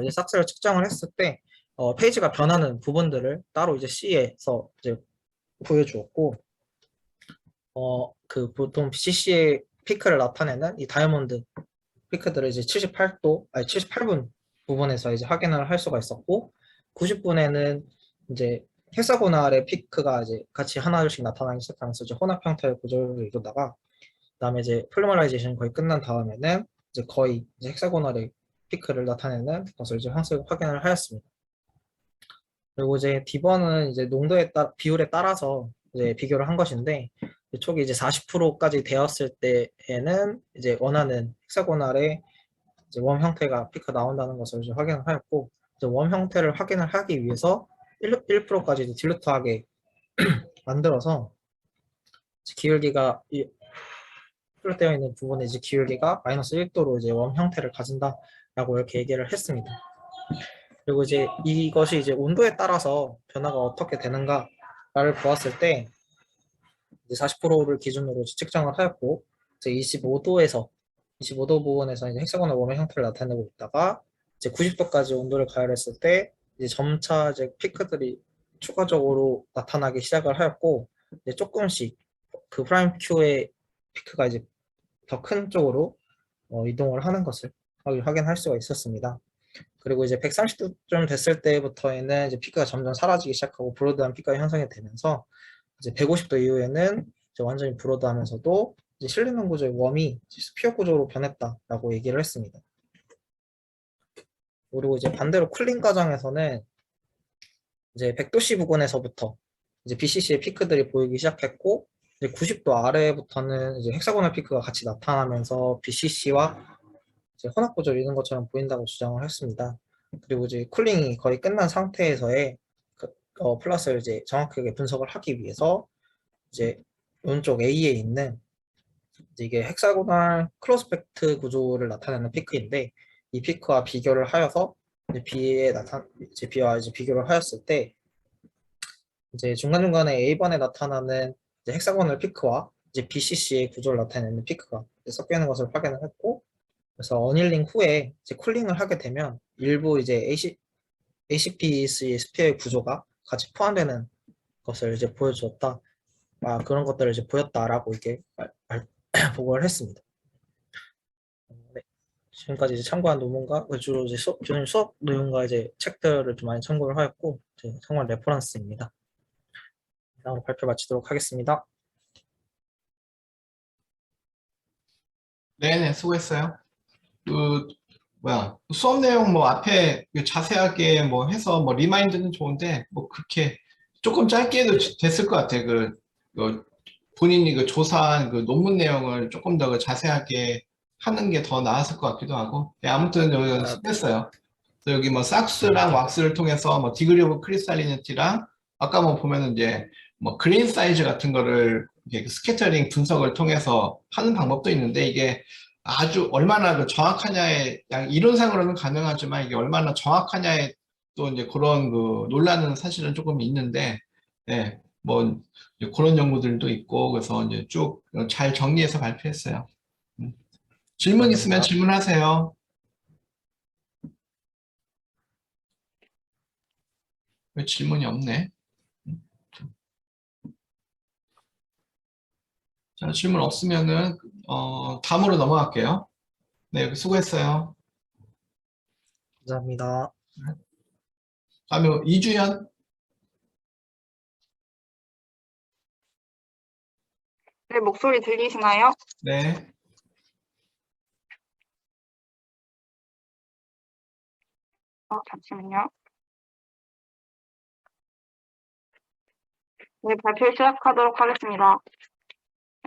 이제 삭스를 측정을 했을 때 페이지가 변하는 부분들을 따로 이제 C에서 이제 보여주었고, 그 보통 BCC의 피크를 나타내는 이 다이아몬드 피크들을 이제 78분 부분에서 이제 확인을 할 수가 있었고, 90분에는 이제 헥사고날의 피크가 이제 같이 하나씩 나타나기 시작하면서 이제 혼합 형태의 구조를 이루다가, 그다음에 이제 폴리머라이제이션 거의 끝난 다음에는 이제 거의 이제 헥사고날의 피크를 나타내는 것을 이제 확인을 하였습니다. 그리고 이제 D번은 이제 비율에 따라서 이제 비교를 한 것인데, 초기 이제 40%까지 되었을 때에는 이제 원하는 헥사고날의 이제 웜 형태가 피크가 나온다는 것을 이제 확인을 하였고, 이제 웜 형태를 확인을 하기 위해서 1%까지 이제 딜루트하게 만들어서 기울기가 되어 있는 부분에 이제 기울기가 마이너스 1도로 이제 웜 형태를 가진다라고 이렇게 얘기를 했습니다. 그리고 이제 이것이 이제 온도에 따라서 변화가 어떻게 되는가를 보았을 때 이제 40%를 기준으로 측정을 하였고, 이제 25도 부분에서 이제 헥사고널 웜의 형태를 나타내고 있다가 이제 90도까지 온도를 가열했을 때 이제 점차 이제 피크들이 추가적으로 나타나기 시작을 하였고, 이제 조금씩 그 프라임 Q의 피크가 이제 더 큰 쪽으로 이동을 하는 것을 확인할 수가 있었습니다. 그리고 이제 130도쯤 됐을 때부터에는 이제 피크가 점점 사라지기 시작하고 브로드한 피크가 형성이 되면서 이제 150도 이후에는 이제 완전히 브로드하면서도 이제 실리는 구조의 웜이 스피어 구조로 변했다라고 얘기를 했습니다. 그리고 이제 반대로 쿨링 과정에서는 이제 100도씨 부근에서부터 이제 BCC의 피크들이 보이기 시작했고, 이제 90도 아래부터는 이제 헥사고널 피크가 같이 나타나면서 BCC와 이제 혼합 구조를 이루는 것처럼 보인다고 주장을 했습니다. 그리고 이제 쿨링이 거의 끝난 상태에서의 플러스를 이제 정확하게 분석을 하기 위해서 이제 오른쪽 A에 있는 이게 헥사고널 크로스펙트 구조를 나타내는 피크인데, 이 피크와 비교를 하여서 이제 B와 이제 비교를 하였을 때 이제 중간중간에 A번에 나타나는 이제 헥사고널 피크와 이제 BCC의 구조를 나타내는 피크가 섞여 있는 것을 확인을 했고, 그래서 어닐링 후에 이제 쿨링을 하게 되면 일부 이제 ACPC의 스피어의 구조가 같이 포함되는 것을 이제 보여주었다. 그런 것들을 이제 보였다라고 이렇게 보고를 했습니다. 네. 지금까지 이제 참고한 논문과 주로 이제 교수님 수업 내용과 이제 책들을 좀 많이 참고를 하였고, 참고한 레퍼런스입니다. 다음으로 발표 마치도록 하겠습니다. 네네, 수고했어요. 수업 내용 뭐 앞에 자세하게 뭐 해서 뭐 리마인드는 좋은데 뭐 그렇게 조금 짧게 해도 됐을 것 같아. 본인이 조사한 논문 내용을 조금 더 자세하게 하는 게 더 나았을 것 같기도 하고. 네, 아무튼 여기 수고했어요. 그래서 여기 뭐 삭스랑 왁스를 통해서 뭐 디그리 오브 크리스탈리니티랑 아까 뭐 보면은 이제 뭐 그레인 사이즈 같은 거를 이렇게 스캐터링 분석을 통해서 하는 방법도 있는데, 이게 아주 얼마나 정확하냐에 이론상으로는 가능하지만 이게 얼마나 정확하냐에 또 이제 그런 논란은 사실은 조금 있는데, 네, 뭐 그런 연구들도 있고, 그래서 이제 쭉 잘 정리해서 발표했어요. 질문 있으면 질문하세요. 왜 질문이 없네? 자, 질문 없으면은 다음으로 넘어갈게요. 네, 수고했어요. 감사합니다. 다음에 이주연. 네, 목소리 들리시나요? 네. 잠시만요. 네, 발표 시작하도록 하겠습니다.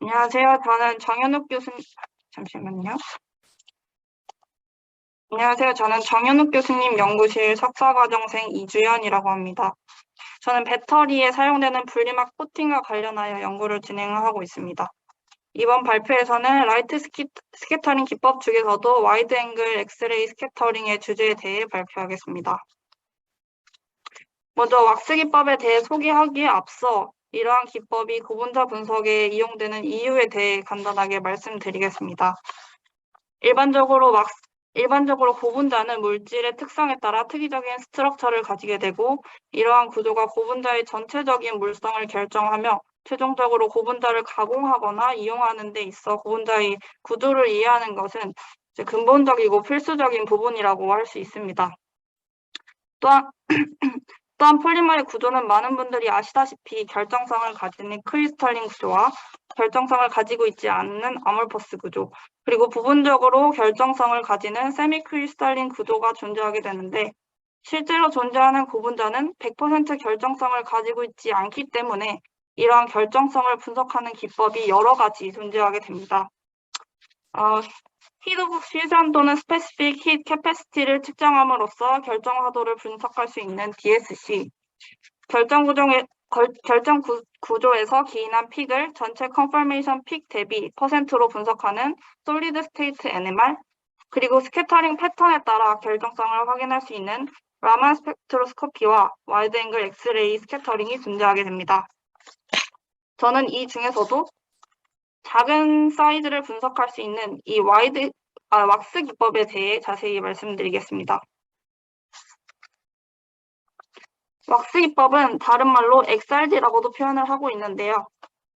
안녕하세요. 저는 정현욱 교수님, 잠시만요. 안녕하세요. 저는 정현욱 교수님 연구실 석사과정생 이주연이라고 합니다. 저는 배터리에 사용되는 분리막 코팅과 관련하여 연구를 진행하고 있습니다. 이번 발표에서는 라이트 스캐터링 기법 중에서도 와이드 앵글 엑스레이 스캐터링의 주제에 대해 발표하겠습니다. 먼저 왁스 기법에 대해 소개하기에 앞서 이러한 기법이 고분자 분석에 이용되는 이유에 대해 간단하게 말씀드리겠습니다. 일반적으로 고분자는 물질의 특성에 따라 특이적인 스트럭처를 가지게 되고 이러한 구조가 고분자의 전체적인 물성을 결정하며 최종적으로 고분자를 가공하거나 이용하는 데 있어 고분자의 구조를 이해하는 것은 이제 근본적이고 필수적인 부분이라고 할 수 있습니다. 또한 폴리머의 구조는 많은 분들이 아시다시피 결정성을 가지는 크리스탈린 구조와 결정성을 가지고 있지 않는 아몰퍼스 구조, 그리고 부분적으로 결정성을 가지는 세미 크리스탈린 구조가 존재하게 되는데 실제로 존재하는 고분자는 100% 결정성을 가지고 있지 않기 때문에 이러한 결정성을 분석하는 기법이 여러 가지 존재하게 됩니다. 히트 오브 퓨전 또는 스페시픽 히트 캐패시티를 측정함으로써 결정 하도를 분석할 수 있는 DSC, 결정 구조에서 기인한 픽을 전체 컨퍼메이션 픽 대비 %로 분석하는 솔리드 스테이트 NMR, 그리고 스캐터링 패턴에 따라 결정성을 확인할 수 있는 라만 스펙트로스코피와 와이드 앵글 엑스레이 스캐터링이 존재하게 됩니다. 저는 이 중에서도 작은 사이즈를 분석할 수 있는 이 왁스 기법에 대해 자세히 말씀드리겠습니다. 왁스 기법은 다른 말로 XRD라고도 표현을 하고 있는데요.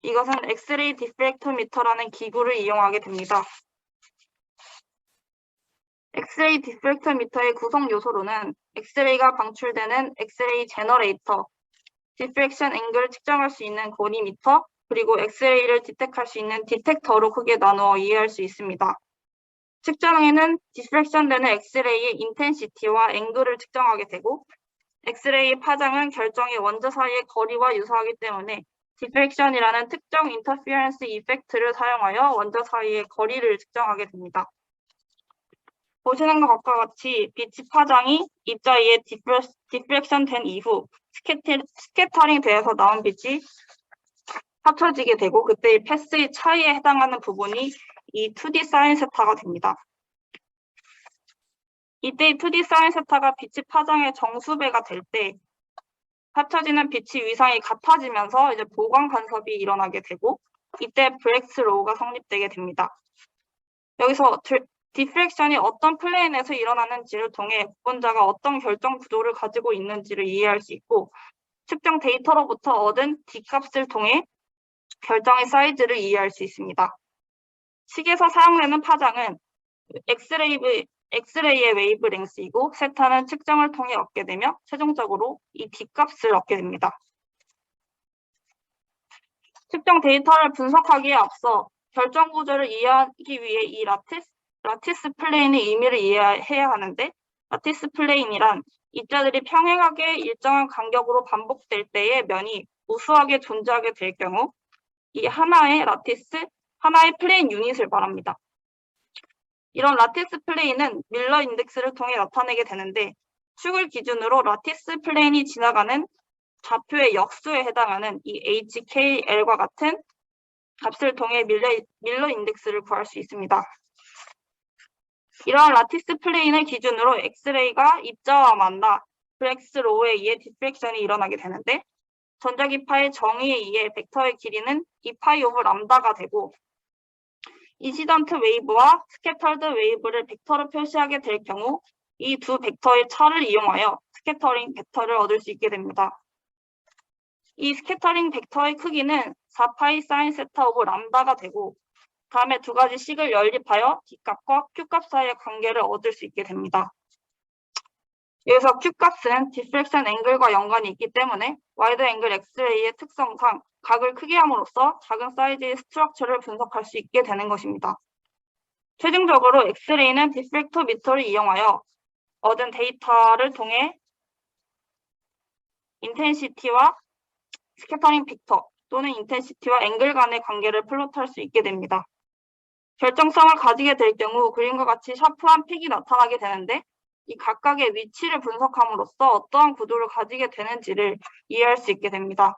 이것은 엑스레이 디프렉터미터라는 기구를 이용하게 됩니다. 엑스레이 디프렉터미터의 구성 요소로는 엑스레이가 방출되는 엑스레이 제너레이터, 디프렉션 앵글을 측정할 수 있는 고니미터, 그리고 엑스레이를 디텍할 수 있는 디텍터로 크게 나누어 이해할 수 있습니다. 측정에는 디프렉션되는 엑스레이의 인텐시티와 앵글을 측정하게 되고 엑스레이 파장은 결정의 원자 사이의 거리와 유사하기 때문에 디프렉션이라는 특정 인터피어런스 이펙트를 사용하여 원자 사이의 거리를 측정하게 됩니다. 보시는 것과 같이 빛의 파장이 입자위에 디프렉션 된 이후 스캐터링 되어서 나온 빛이 합쳐지게 되고 그때의 패스의 차이에 해당하는 부분이 이 2D 사인 세타가 됩니다. 이때 2D 사인 세타가 빛의 파장의 정수배가 될 때 합쳐지는 빛의 위상이 같아지면서 이제 보강 간섭이 일어나게 되고 이때 브렉스 로우가 성립되게 됩니다. 여기서 디프렉션이 어떤 플레인에서 일어나는지를 통해 고분자가 어떤 결정 구조를 가지고 있는지를 이해할 수 있고 측정 데이터로부터 얻은 D값을 통해 결정의 사이즈를 이해할 수 있습니다. 식에서 사용되는 파장은 엑스레이의 웨이브랭스이고 세타는 측정을 통해 얻게 되며 최종적으로 이 D값을 얻게 됩니다. 측정 데이터를 분석하기에 앞서 결정 구조를 이해하기 위해 이 라티스 플레인의 의미를 이해해야 하는데 라티스 플레인이란 입자들이 평행하게 일정한 간격으로 반복될 때의 면이 우수하게 존재하게 될 경우 이 하나의 플레인 유닛을 말합니다. 이런 라티스 플레인은 밀러 인덱스를 통해 나타내게 되는데 축을 기준으로 라티스 플레인이 지나가는 좌표의 역수에 해당하는 이 HKL과 같은 값을 통해 밀러 인덱스를 구할 수 있습니다. 이러한 라티스 플레인을 기준으로 엑스레이가 입자와 만나 브렉스 로우에 의해 디프렉션이 일어나게 되는데 전자기파의 정의에 의해 벡터의 길이는 2파이 오브 람다가 되고 인시던트 웨이브와 스캐터드 웨이브를 벡터로 표시하게 될 경우 이 두 벡터의 차를 이용하여 스캐터링 벡터를 얻을 수 있게 됩니다. 이 스캐터링 벡터의 크기는 4파이 사인 세타 오브 람다가 되고 다음에 두 가지 식을 연립하여 D값과 Q값 사이의 관계를 얻을 수 있게 됩니다. 여기서 Q값은 디프렉션 앵글과 연관이 있기 때문에 와이드 앵글 엑스레이의 특성상 각을 크게 함으로써 작은 사이즈의 스트럭처를 분석할 수 있게 되는 것입니다. 최종적으로 엑스레이는 디프렉터미터를 이용하여 얻은 데이터를 통해 인텐시티와 스캐터링 벡터 또는 인텐시티와 앵글 간의 관계를 플롯할 수 있게 됩니다. 결정성을 가지게 될 경우 그림과 같이 샤프한 픽이 나타나게 되는데 이 각각의 위치를 분석함으로써 어떠한 구조를 가지게 되는지를 이해할 수 있게 됩니다.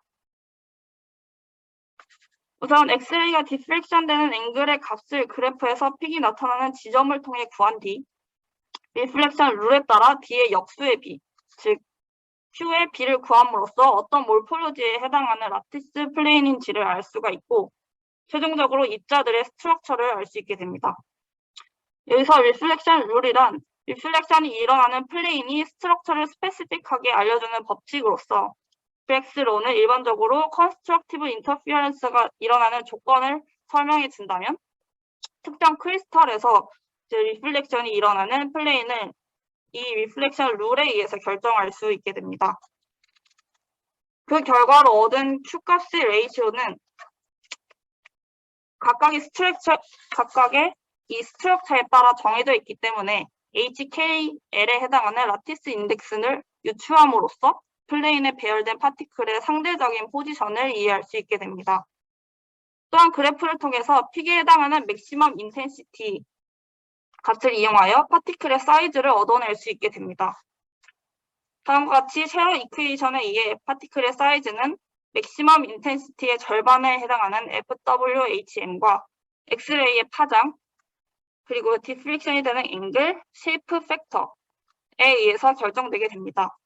우선 엑스레이가 디프렉션되는 앵글의 값을 그래프에서 픽이 나타나는 지점을 통해 구한 뒤 리플렉션 룰에 따라 D의 역수의 비, 즉 Q의 B를 구함으로써 어떤 몰폴로지에 해당하는 라티스 플레인인지를 알 수가 있고 최종적으로 입자들의 스트럭처를 알 수 있게 됩니다. 여기서 리플렉션 룰이란 리플렉션이 일어나는 플레인이 스트럭처를 스페시픽하게 알려주는 법칙으로서 브렉스론은 일반적으로 컨스트럭티브 인터피어런스가 일어나는 조건을 설명해 준다면 특정 크리스탈에서 리플렉션이 일어나는 플레인을 이 리플렉션 룰에 의해서 결정할 수 있게 됩니다. 그 결과로 얻은 Q값의 레이시오는 각각의 이 스트럭처에 따라 정해져 있기 때문에 HKL에 해당하는 라티스 인덱스를 유추함으로써 플레인에 배열된 파티클의 상대적인 포지션을 이해할 수 있게 됩니다. 또한 그래프를 통해서 픽에 해당하는 맥시멈 인텐시티 값을 이용하여 파티클의 사이즈를 얻어낼 수 있게 됩니다. 다음과 같이 쉐러 이퀘이션에 의해 파티클의 사이즈는 맥시멈 인텐시티의 절반에 해당하는 FWHM과 엑스레이의 파장, 그리고 디프렉션이 되는 앵글, 쉐이프 팩터에 의해서 결정되게 됩니다.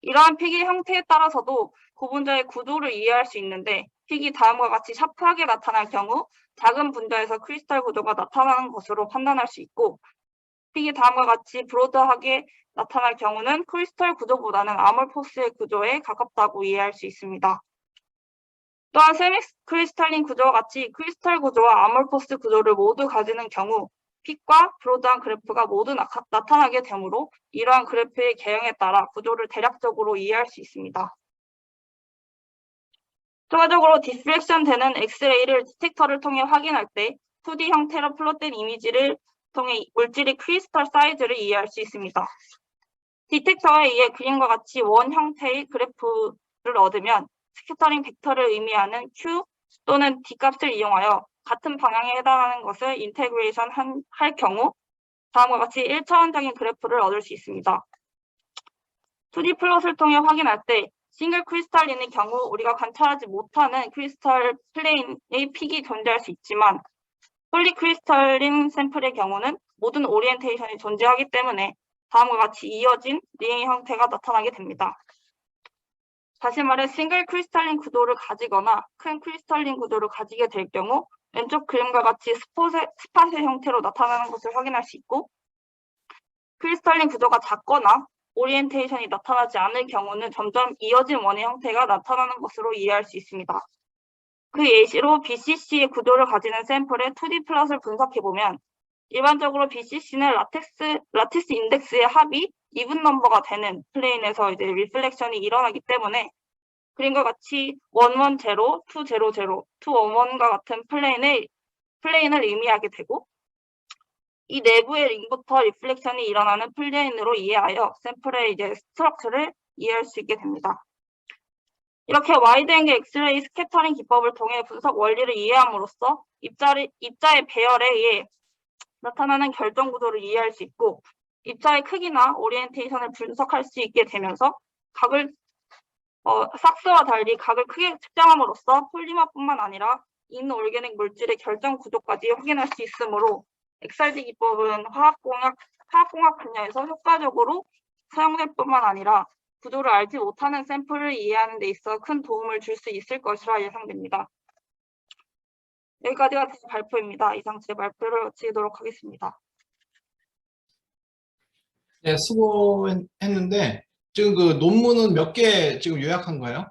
이러한 픽의 형태에 따라서도 고분자의 구조를 이해할 수 있는데 픽이 다음과 같이 샤프하게 나타날 경우 작은 분자에서 크리스탈 구조가 나타나는 것으로 판단할 수 있고 픽이 다음과 같이 브로드하게 나타날 경우는 크리스탈 구조보다는 아몰포스의 구조에 가깝다고 이해할 수 있습니다. 또한 세미 크리스탈린 구조와 같이 크리스탈 구조와 아몰포스 구조를 모두 가지는 경우 픽과 브로드한 그래프가 모두 나타나게 되므로 이러한 그래프의 개형에 따라 구조를 대략적으로 이해할 수 있습니다. 추가적으로 디프렉션 되는 엑스레이를 디텍터를 통해 확인할 때 2D 형태로 플롯된 이미지를 통해 물질의 크리스탈 사이즈를 이해할 수 있습니다. 디텍터에 의해 그림과 같이 원 형태의 그래프를 얻으면 스캐터링 벡터를 의미하는 Q 또는 D 값을 이용하여 같은 방향에 해당하는 것을 인테그레이션 할 경우 다음과 같이 1차원적인 그래프를 얻을 수 있습니다. 2D 플롯을 통해 확인할 때 싱글 크리스탈린의 경우 우리가 관찰하지 못하는 크리스탈 플레인의 픽이 존재할 수 있지만 폴리 크리스탈린 샘플의 경우는 모든 오리엔테이션이 존재하기 때문에 다음과 같이 이어진 링의 형태가 나타나게 됩니다. 다시 말해 싱글 크리스탈린 구도를 가지거나 큰 크리스탈린 구도를 가지게 될 경우 왼쪽 그림과 같이 스팟의 형태로 나타나는 것을 확인할 수 있고 크리스탈린 구조가 작거나 오리엔테이션이 나타나지 않을 경우는 점점 이어진 원의 형태가 나타나는 것으로 이해할 수 있습니다. 그 예시로 BCC의 구조를 가지는 샘플의 2D 플롯을 분석해보면 일반적으로 BCC는 라티스 인덱스의 합이 이븐 넘버가 되는 플레인에서 이제 리플렉션이 일어나기 때문에 그림과 같이 110, 200, 211과 같은 플레인을 의미하게 되고 이 내부의 링부터 리플렉션이 일어나는 플레인으로 이해하여 샘플의 이제 스트럭처를 이해할 수 있게 됩니다. 이렇게 와이드 앵글 엑스레이 스캐터링 기법을 통해 분석 원리를 이해함으로써 입자의 배열에 의해 나타나는 결정 구조를 이해할 수 있고 입자의 크기나 오리엔테이션을 분석할 수 있게 되면서 삭스와 달리 각을 크게 측정함으로써 폴리머뿐만 아니라 인올게닉 물질의 결정 구조까지 확인할 수 있으므로 XRD 기법은 화학공학 분야에서 효과적으로 사용될 뿐만 아니라 구조를 알지 못하는 샘플을 이해하는 데 있어 큰 도움을 줄 수 있을 것이라 예상됩니다. 여기까지가 제 발표입니다. 이상 제 발표를 마치도록 하겠습니다. 네, 수고했는데 지금 그 논문은 몇 개 지금 요약한 거예요?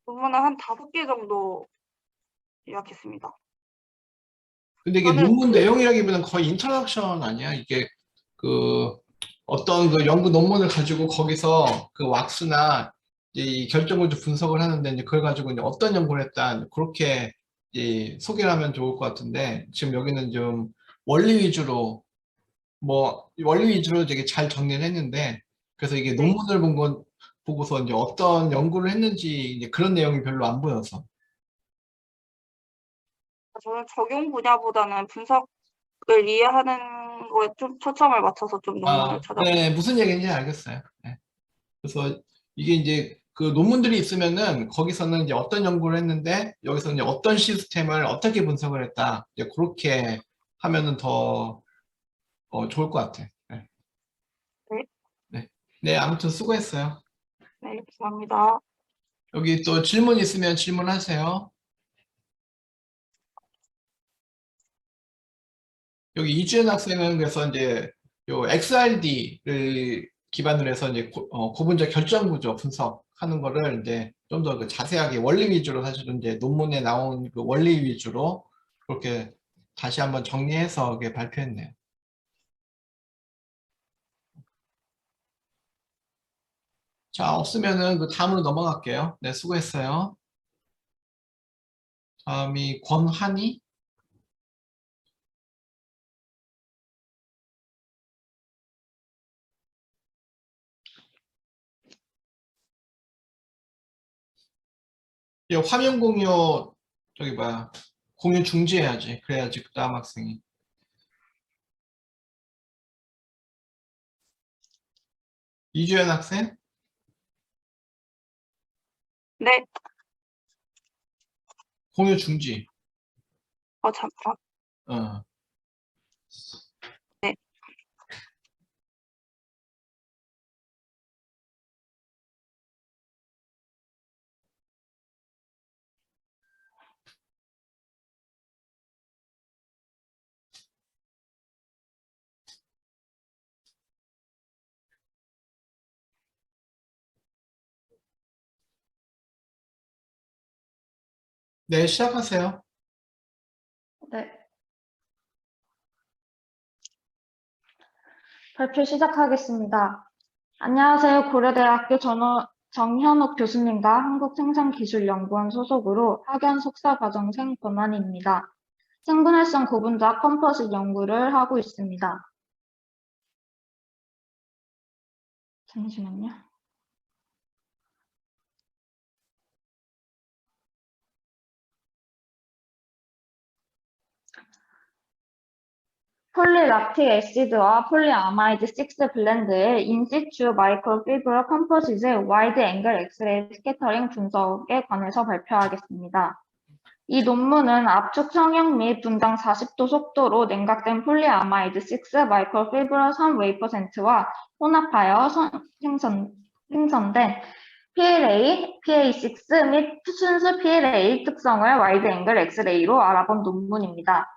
논문은 한 5개 정도 요약했습니다. 근데 이게 저는 논문 내용이라기보다는 거의 인트로덕션 아니야? 이게 그 어떤 그 연구 논문을 가지고 거기서 그 왁스나 이 결정구조 분석을 하는데 이제 그걸 가지고 이제 어떤 연구를 했다 그렇게 소개를 하면 좋을 것 같은데 지금 여기는 좀 원리 위주로 되게 잘 정리를 했는데 그래서 이게 논문을 보고서 이제 어떤 연구를 했는지 이제 그런 내용이 별로 안 보여서. 저는 적용 분야보다는 분석을 이해하는 거에 좀 초점을 맞춰서 좀 논문을 찾아봤어요. 네, 무슨 얘기인지 알겠어요. 네. 그래서 이게 이제 그 논문들이 있으면은 거기서는 이제 어떤 연구를 했는데 여기서 이제 어떤 시스템을 어떻게 분석을 했다. 이제 그렇게 하면은 더 좋을 것 같아요. 네. 네. 네. 네, 아무튼 수고했어요. 네, 감사합니다. 여기 또 질문 있으면 질문하세요. 여기 이주연 학생은 그래서 이제 요 XRD를 기반으로 해서 이제 고분자 결정 구조 분석하는 거를 이제 좀 더 자세하게 원리 위주로 사실은 이제 논문에 나온 그 원리 위주로 그렇게 다시 한번 정리해서 이렇게 발표했네요. 자, 없으면은 그 다음으로 넘어갈게요. 네, 수고했어요. 다음이 권한이. 이 화면 공유 저기 뭐야 공유 중지해야지. 그래야지 그 다음 학생이. 이주연 학생 네, 공유 중지. 잠깐. 어. 네. 네, 시작하세요. 네. 발표 시작하겠습니다. 안녕하세요. 고려대학교 정현욱 교수님과 한국생산기술연구원 소속으로 학연 석사과정생 권한입니다. 생분해성 고분자 컴포짓 연구를 하고 있습니다. 잠시만요. 폴리락틱 애시드와 폴리아마이드 6 블렌드의 인시추 마이크로피브러 컴포짓의 와이드 앵글 엑스레이 스캐터링 분석에 관해서 발표하겠습니다. 이 논문은 압축 성형 및 분당 40도 속도로 냉각된 폴리아마이드 6 마이크로피브러 3웨이퍼센트와 혼합하여 생성된 PLA, PA6 및 순수 PLA 특성을 와이드 앵글 엑스레이로 알아본 논문입니다.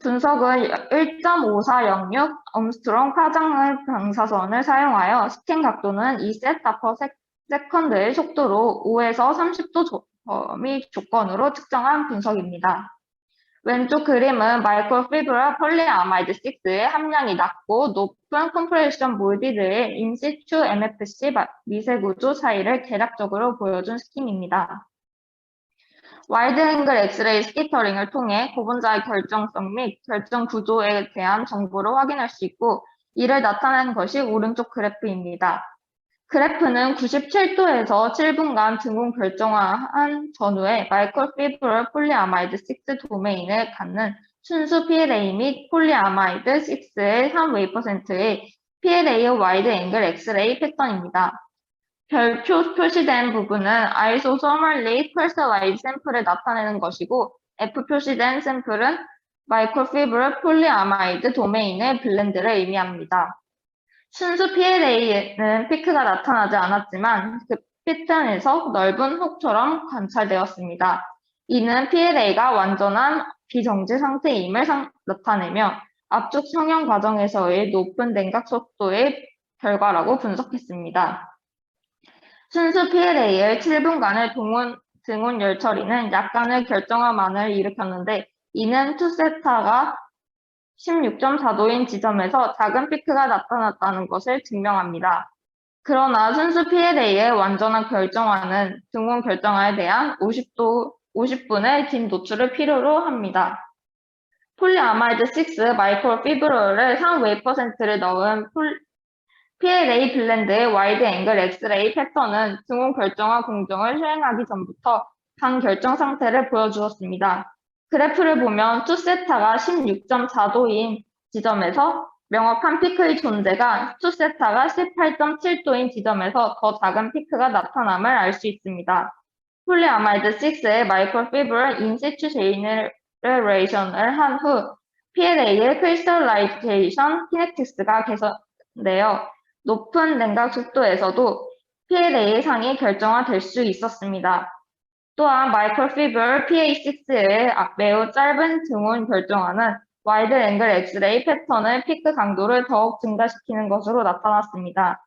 분석은 1.5406 옴스트롱 파장의 방사선을 사용하여 스캔 각도는 2세타 퍼 세컨드의 속도로 5에서 30도 범위 조건으로 측정한 분석입니다. 왼쪽 그림은 마이크로피브러 폴리아마이드 6의 함량이 낮고 높은 컴프레션 몰디드의 인시추 MFC 미세구조 차이를 대략적으로 보여준 스킴입니다. 와이드 앵글 엑스레이 스캐터링을 통해 고분자의 결정성 및 결정 구조에 대한 정보를 확인할 수 있고 이를 나타내는 것이 오른쪽 그래프입니다. 그래프는 97도에서 7분간 등분 결정화한 전후에 마이크로피브럴 폴리아마이드 6 도메인을 갖는 순수 PLA 및 폴리아마이드 6의 3웨이퍼센트의 PLA의 와이드 앵글 엑스레이 패턴입니다. 별표 표시된 부분은 아이소소멀리 펄서라이즈 샘플을 나타내는 것이고 F 표시된 샘플은 마이크로피브럴 폴리아마이드 도메인의 블렌드를 의미합니다. 순수 PLA에는 피크가 나타나지 않았지만 그 패턴에서 넓은 훅처럼 관찰되었습니다. 이는 PLA가 완전한 비정지 상태임을 나타내며 압축 성형 과정에서의 높은 냉각 속도의 결과라고 분석했습니다. 순수 PLA의 7분간의 등운 열 처리는 약간의 결정화만을 일으켰는데 이는 투세타가 16.4도인 지점에서 작은 피크가 나타났다는 것을 증명합니다. 그러나 순수 PLA의 완전한 결정화는 등운 결정화에 대한 50분의 긴 노출을 필요로 합니다. 폴리아마이드 6 마이크로피브럴을 3웨이퍼센트를 넣은 PLA 블렌드의 와이드 앵글 엑스레이 패턴은 등운 결정화 공정을 수행하기 전부터 반결정 상태를 보여주었습니다. 그래프를 보면 투세타가 16.4도인 지점에서 명확한 피크의 존재가 투세타가 18.7도인 지점에서 더 작은 피크가 나타남을 알 수 있습니다. 폴리아마이드 6의 마이크로피브럴 인시추 제너레이션을 한 후 PLA의 크리스탈라이제이션 키네틱스가 개선되어 높은 냉각 속도에서도 PLA의 상이 결정화될 수 있었습니다. 또한 마이크로피버 PA6의 매우 짧은 등원 결정화는 와이드 앵글 엑스레이 패턴의 피크 강도를 더욱 증가시키는 것으로 나타났습니다.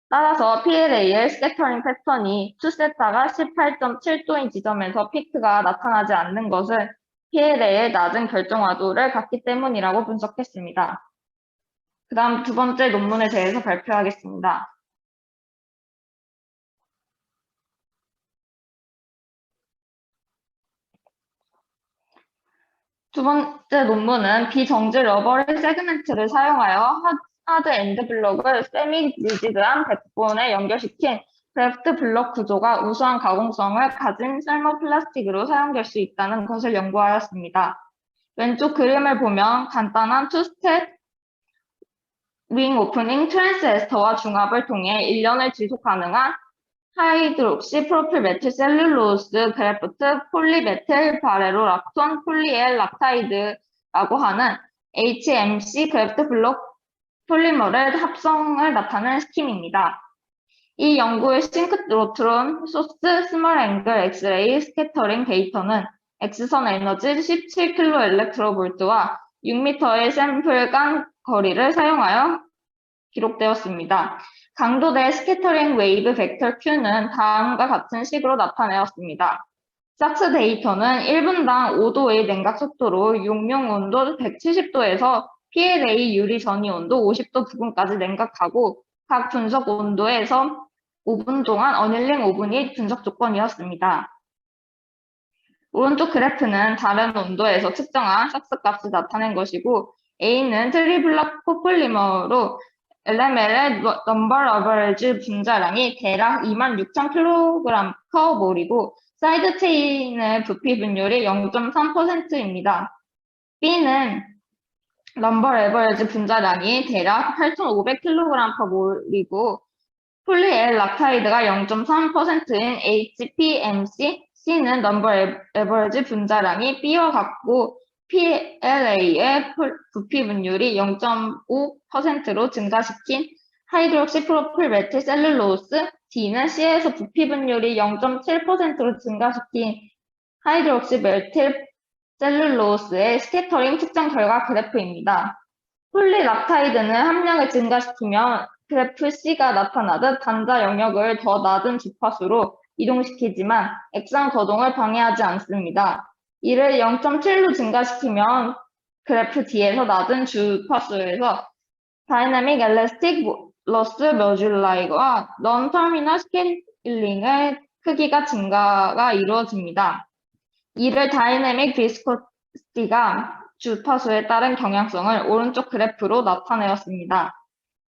따라서 PLA의 스캐터링 패턴이 2세타가 18.7도인 지점에서 피크가 나타나지 않는 것은 PLA의 낮은 결정화도를 갖기 때문이라고 분석했습니다. 그 다음 두 번째 논문에 대해서 발표하겠습니다. 두 번째 논문은 비정지 러버리 세그멘트를 사용하여 하드 엔드 블록을 세미 리지드한 백본에 연결시킨 그래프트 블록 구조가 우수한 가공성을 가진 설모플라스틱으로 사용될 수 있다는 것을 연구하였습니다. 왼쪽 그림을 보면 간단한 투스텝 윙 오프닝 트랜스에스터와 중합을 통해 1년을 지속 가능한 하이드록시 프로필 메틸 셀룰로스 그래프트 폴리메틸 바레로락톤 폴리엘 락타이드라고 하는 HMC 그래프트 블록 폴리머의 합성을 나타내는 스킴입니다. 이 연구의 싱크로트론 소스 스몰 앵글 엑스레이 스캐터링 데이터는 X선 에너지 17kV/와 6m의 샘플 간 거리를 사용하여 기록되었습니다. 강도대 스캐터링 웨이브 벡터 Q는 다음과 같은 식으로 나타내었습니다. 삭스 데이터는 1분당 5도의 냉각 속도로 용융 온도 170도에서 PLA 유리 전이 온도 50도 부근까지 냉각하고 각 분석 온도에서 5분 동안 어닐링 오븐이 분석 조건이었습니다. 오른쪽 그래프는 다른 온도에서 측정한 삭스 값을 나타낸 것이고 A는 트리블럭 코폴리머로 LML의 넘버 어버리지 분자량이 대략 26,000kg/몰이고 사이드 체인의 부피 분율이 0.3%입니다. B는 넘버 어버리지 분자량이 대략 8,500kg/몰이고 폴리엘 락타이드가 0.3%인 HPMC, C는 넘버 에버리지 분자량이 B와 같고 PLA의 부피 분율이 0.5%로 증가시킨 하이드록시 프로필 메틸 셀룰로스, D는 C에서 부피 분율이 0.7%로 증가시킨 하이드록시 메틸 셀룰로스의 스캐터링 측정 결과 그래프입니다. 폴리락타이드는 함량을 증가시키면 그래프 C가 나타나듯 단자 영역을 더 낮은 주파수로 이동시키지만 액상 거동을 방해하지 않습니다. 이를 0.7로 증가시키면 그래프 D에서 낮은 주파수에서 다이내믹 엘라스틱 로스 모듈라이와 넌 터미널 스케일링의 크기가 증가가 이루어집니다. 이를 다이내믹 비스코시티가 주파수에 따른 경향성을 오른쪽 그래프로 나타내었습니다.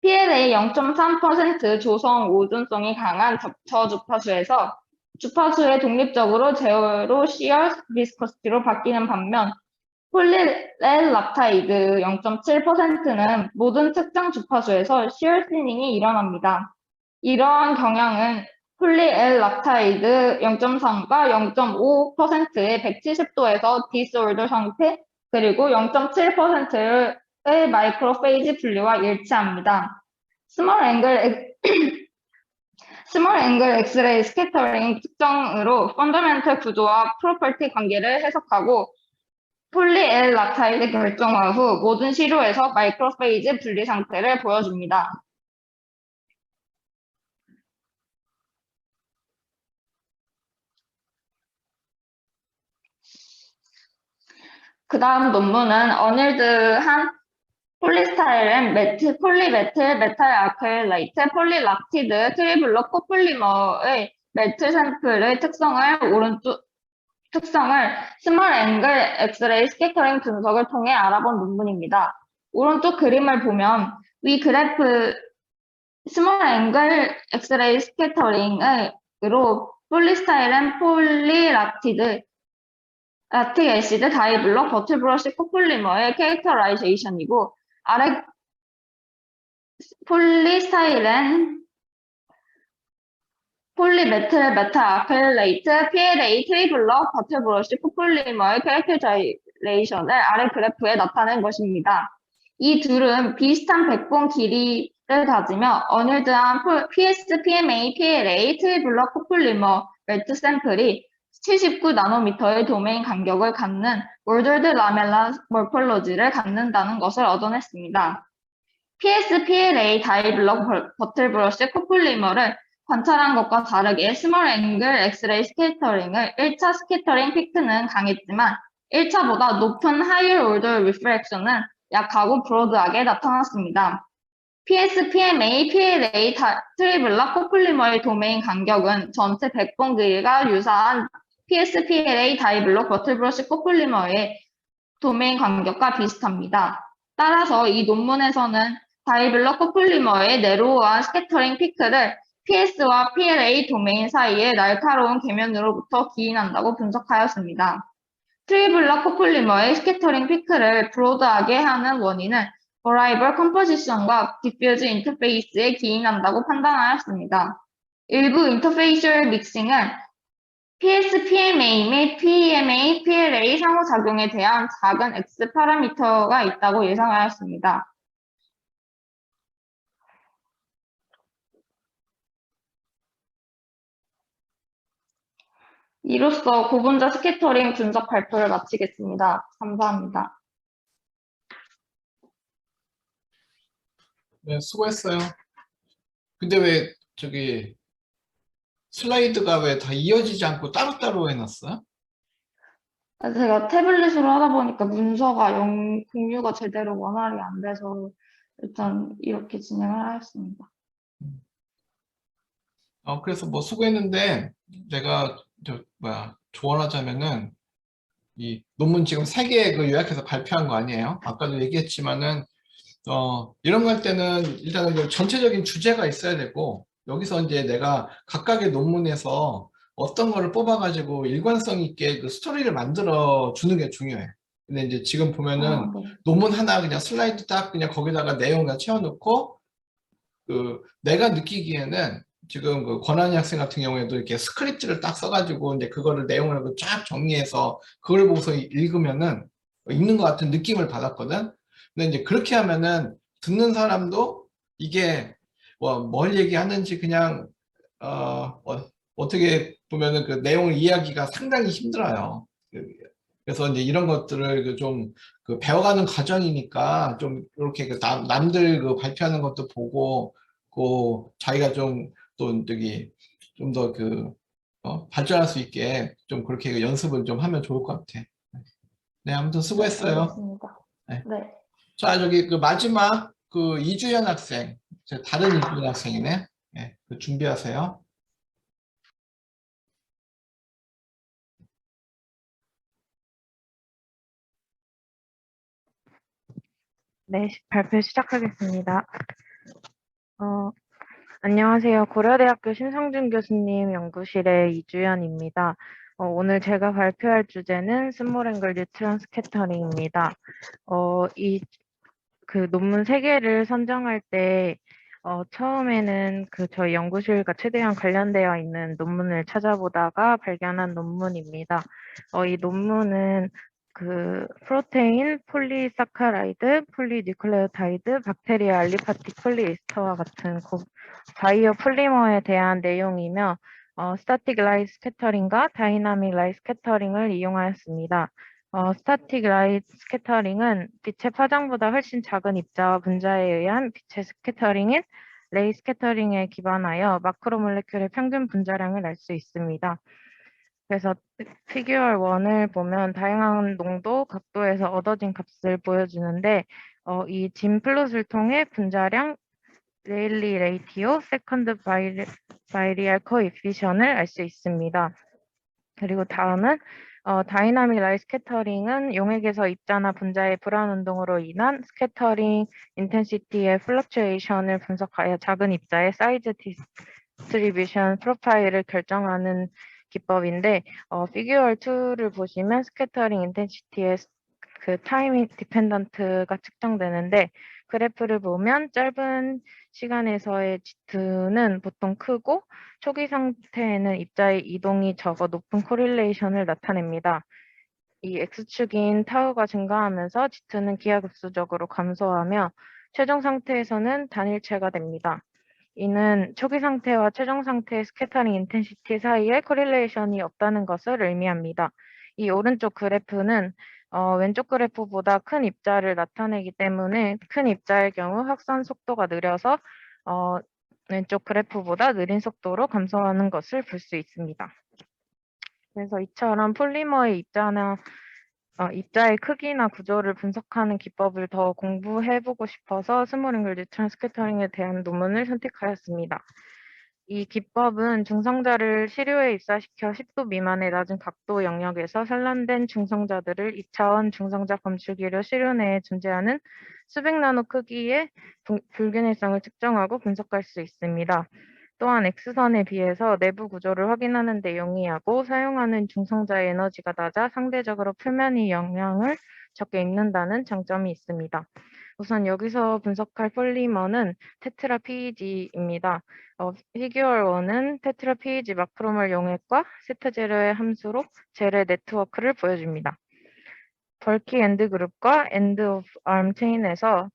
PLA 0.3% 조성 오존성이 강한 저주파수에서 주파수에 독립적으로 제로 시어 비스코시티로 바뀌는 반면 폴리엘락타이드 0.7%는 모든 특정 주파수에서 시어 스닝이 일어납니다. 이러한 경향은 폴리엘락타이드 0.3과 0.5%의 170도에서 디스올더 상태 그리고 0.7%의 마이크로페이지 분리와 일치합니다. 스몰 앵글 엑스레이 스캐터링 특정으로 펀더멘털 구조와 프로퍼티 관계를 해석하고 폴리엘 락타이드 결정화 후 모든 시료에서 마이크로페이지 분리 상태를 보여줍니다. 그 다음 논문은 어닐드한 폴리스타일렌, 폴리메틸, 메탈 아크릴레이트, 폴리락티드, 트리블록 코폴리머의 메틸 샘플의 특성을 스몰 앵글 엑스레이 스캐터링 분석을 통해 알아본 논문입니다. 오른쪽 그림을 보면 위 그래프 스몰 앵글 엑스레이 스캐터링으로 폴리스타일렌, 폴리락티드, 락틱 애시드, 다이블록, 버틀브러시 코폴리머의 캐릭터라이제이션이고 아래 폴리스타일렌, 폴리메틸, 메탈 아크릴레이트, PLA, 트리블럭, 버틀브러시 코폴리머의 캐릭터라이제이션을 아래 그래프에 나타낸 것입니다. 이 둘은 비슷한 백본 길이 다지며 어닐드한 PS, PMA, PLA, 트리블럭 코폴리머 멜트 샘플이 79나노미터의 도메인 간격을 갖는 몰더드 라멜라 몰폴로지를 갖는다는 것을 얻어냈습니다. PS, PLA 다이블럭 버틀 브러쉬 코폴리머를 관찰한 것과 다르게 스몰 앵글 엑스레이 스캐터링을 1차 스캐터링 피크는 강했지만 1차보다 높은 하이어 올더 리프렉션은 약하고 브로드하게 나타났습니다. PS, PMA, PLA 트리블럭 코폴리머의 도메인 간격은 전체 백본 길이가 유사한 PS, PLA 다이블럭 버틀 브러쉬 코폴리머의 도메인 간격과 비슷합니다. 따라서 이 논문에서는 다이블럭 코폴리머의 네로우한 스캐터링 피크를 PS와 PLA 도메인 사이의 날카로운 계면으로부터 기인한다고 분석하였습니다. 트리블럭 코폴리머의 스캐터링 피크를 브로드하게 하는 원인은 버라이벌 컴포지션과 디퓨즈 인터페이스에 기인한다고 판단하였습니다. 일부 인터페이셜 믹싱은 PS, PMA 및 PMA, PLA 상호작용에 대한 작은 X 파라미터가 있다고 예상하였습니다. 이로써 고분자 스캐터링 분석 발표를 마치겠습니다. 감사합니다. 네, 수고했어요. 근데 왜 저기 슬라이드가 왜 다 이어지지 않고 따로따로 해놨어요? 제가 태블릿으로 하다 보니까 문서가 공유가 제대로 원활히 안 돼서 일단 이렇게 진행을 하였습니다. 그래서 뭐 수고했는데 제가 조언하자면은 이 논문 지금 3개 그 요약해서 발표한 거 아니에요? 아까도 얘기했지만은 이런 거 할 때는 일단은 그 전체적인 주제가 있어야 되고 여기서 이제 내가 각각의 논문에서 어떤 거를 뽑아가지고 일관성 있게 그 스토리를 만들어 주는 게 중요해. 근데 이제 지금 보면은 네. 논문 하나 그냥 슬라이드 딱 그냥 거기다가 내용을 채워놓고 그 내가 느끼기에는 지금 그 권한희 학생 같은 경우에도 이렇게 스크립트를 딱 써가지고 이제 그거를 내용을 쫙 정리해서 그걸 보고서 읽으면은 읽는 것 같은 느낌을 받았거든. 근데 이제 그렇게 하면은 듣는 사람도 이게 뭘 얘기하는지 그냥 어떻게 보면은 그 내용을 이해하기가 상당히 힘들어요. 그래서 이제 이런 것들을 좀 배워가는 과정이니까 좀 이렇게 남들 그 발표하는 것도 보고 자기가 좀 또 저기 좀 더 발전할 수 있게 좀 그렇게 연습을 좀 하면 좋을 것 같아. 네, 아무튼 수고했어요. 알겠습니다. 네. 네. 자, 저기 그 마지막 그 이주연 학생, 다른 이주연 학생이네. 네, 준비하세요. 네, 발표 시작하겠습니다. 안녕하세요. 고려대학교 신성준 교수님 연구실의 이주연입니다. 오늘 제가 발표할 주제는 스몰 앵글 뉴트론 스캐터링입니다. 그 논문 3개를 선정할 때 처음에는 저희 연구실과 최대한 관련되어 있는 논문을 찾아보다가 발견한 논문입니다. 이 논문은 프로테인, 폴리사카라이드, 폴리뉴클레오타이드, 박테리아 알리파틱 폴리에스터와 같은 바이오 폴리머에 대한 내용이며 스타틱 라이트 스캐터링과 다이나믹 라이트 스캐터링을 이용하였습니다. 스타틱 라이트 스캐터링은 빛의 파장보다 훨씬 작은 입자와 분자에 의한 빛의 스캐터링인 레이 스캐터링에 기반하여 마크로몰레큘의 평균 분자량을 알 수 있습니다. 그래서 피규어 1을 보면 다양한 농도, 각도에서 얻어진 값을 보여주는데 이 진 플롯을 통해 분자량, 레일리 레이티오, 세컨드 바이리얼 코에피션을 알 수 있습니다. 그리고 다음은 다이나믹 라이트 스캐터링은 용액에서 입자나 분자의 불안 운동으로 인한 스캐터링 인텐시티의 플럭추에이션을 분석하여 작은 입자의 사이즈 디스트리뷰션 프로파일을 결정하는 기법인데 피규어 2를 보시면 스캐터링 인텐시티의 타이밍 디펜던트가 측정되는데 그래프를 보면 짧은 시간에서의 G2는 보통 크고 초기 상태에는 입자의 이동이 적어 높은 코릴레이션을 나타냅니다. 이 X축인 타우가 증가하면서 G2는 기하급수적으로 감소하며 최종 상태에서는 단일체가 됩니다. 이는 초기 상태와 최종 상태의 스캐터링 인텐시티 사이에 코릴레이션이 없다는 것을 의미합니다. 이 오른쪽 그래프는 왼쪽 그래프보다 큰 입자를 나타내기 때문에 큰 입자의 경우 확산 속도가 느려서 왼쪽 그래프보다 느린 속도로 감소하는 것을 볼 수 있습니다. 그래서 이처럼 폴리머의 입자의 크기나 구조를 분석하는 기법을 더 공부해보고 싶어서 스몰 앵글 뉴트론 스캐터링에 대한 논문을 선택하였습니다. 이 기법은 중성자를 시료에 입사시켜 10도 미만의 낮은 각도 영역에서 산란된 중성자들을 2차원 중성자 검출기로 시료 내에 존재하는 수백 나노 크기의 불균일성을 측정하고 분석할 수 있습니다. 또한 X선에 비해서 내부 구조를 확인하는 데 용이하고 사용하는 중성자의 에너지가 낮아 상대적으로 표면이 영향을 적게 입는다는 장점이 있습니다. 우선 여기서 분석할 폴리머는 테트라 PEG입니다. 피규어 1은 테트라 PEG 마크로몰 용액과 세타제로의 함수로 젤의 네트워크를 보여줍니다. 벌키 엔드 그룹과 엔드 오브 암 체인에서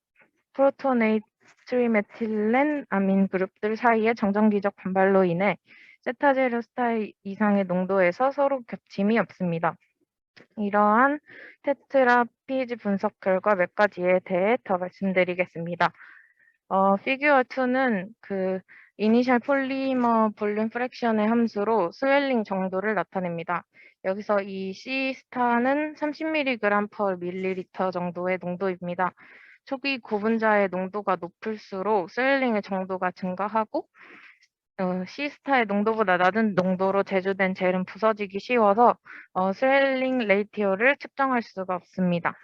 프로토네이트 트리메틸렌 아민 그룹들 사이의 정전기적 반발로 인해 세타제로 스타 이상의 농도에서 서로 겹침이 없습니다. 이러한 테트라 PEG 분석 결과 몇 가지에 대해 더 말씀드리겠습니다. 피규어 2는 그 이니셜 폴리머 볼륨 프랙션의 함수로 스웰링 정도를 나타냅니다. 여기서 이 C 스타는 30mg/ml 정도의 농도입니다. 초기 고분자의 농도가 높을수록 스웰링의 정도가 증가하고 C스타의 농도보다 낮은 농도로 제조된 젤은 부서지기 쉬워서 스웰링 레이티오를 측정할 수가 없습니다.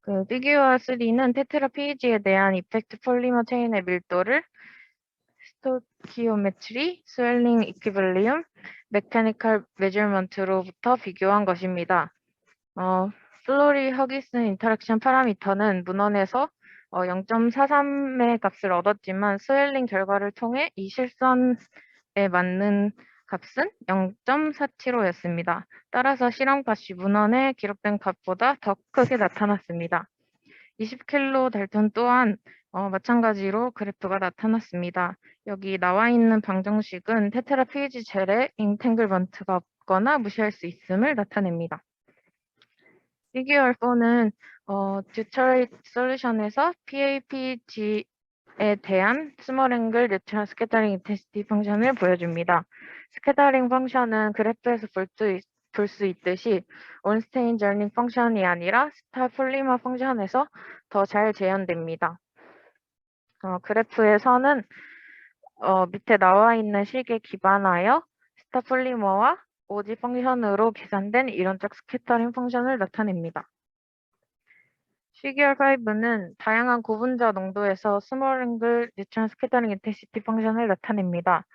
그 피규어 3는 테트라 PEG에 대한 이펙트 폴리머 체인의 밀도를 스토키오메트리, 스웰링 이퀴블리움, 메카니컬 메저먼트로부터 비교한 것입니다. 플로리 허기슨 인터랙션 파라미터는 문헌에서 0.43의 값을 얻었지만 스웰링 결과를 통해 이 실선에 맞는 값은 0.475였습니다. 따라서 실험값이 문헌에 기록된 값보다 더 크게 나타났습니다. 20킬로 달톤 또한 마찬가지로 그래프가 나타났습니다. 여기 나와 있는 방정식은 테트라 PEG 젤의 인탱글먼트가 없거나 무시할 수 있음을 나타냅니다. 피규어 4는 듀터레이트 솔루션에서 PAPG에 대한 스몰 앵글 뉴트론 스캐터링 인텐시티 펑션을 보여줍니다. 스캐터링 펑션은 그래프에서 볼 수 있듯이 온스테인 저닝 펑션이 아니라 스타 폴리머 펑션에서 더 잘 재현됩니다. 그래프에서는 밑에 나와 있는 식에 기반하여 스타 폴리머와 오지 펑션으로 계산된 이론적 스캐터링 펑션을 나타냅니다. 피규어 5는 다양한 고분자 농도에서 스몰 앵글 뉴트론 스캐터링 인텐시티 펑션을 나타냅니다.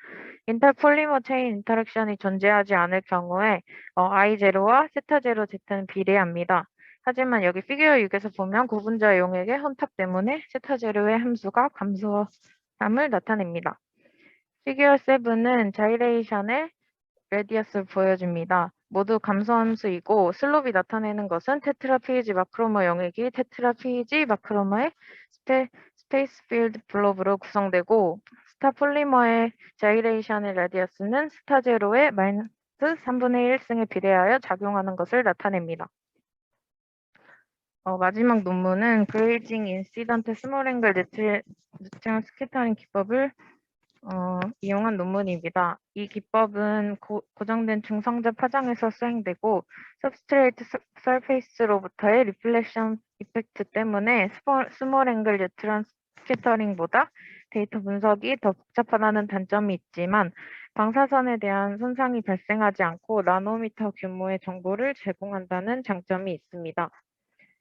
인터폴리머 체인 인터랙션이 존재하지 않을 경우에 I0와 세타0 Z는 비례합니다. 하지만 여기 피규어 6에서 보면 고분자 용액의 혼탁 때문에 세타0의 함수가 감소함을 나타냅니다. 피규어 7은 자이레이션의 레디어스를 보여줍니다. 모두 감소함수이고 슬롭이 나타내는 것은 테트라 PEG 마크로머 용액이 테트라 PEG 마크로머의 스페이스 필드 블롭으로 구성되고 스타 폴리머의 자이레이션의 레디어스는 스타 제로의 마이너스 3분의 1승에 비례하여 작용하는 것을 나타냅니다. 마지막 논문은 그레이징 인시던트 스몰 앵글 뉴트론 스캐터링 기법을 이용한 논문입니다. 이 기법은 고정된 중성자 파장에서 수행되고 서브스트레이트 서페이스로부터의 리플렉션 이펙트 때문에 스몰 앵글 뉴트론 스캐터링보다 데이터 분석이 더 복잡하다는 단점이 있지만 방사선에 대한 손상이 발생하지 않고 나노미터 규모의 정보를 제공한다는 장점이 있습니다.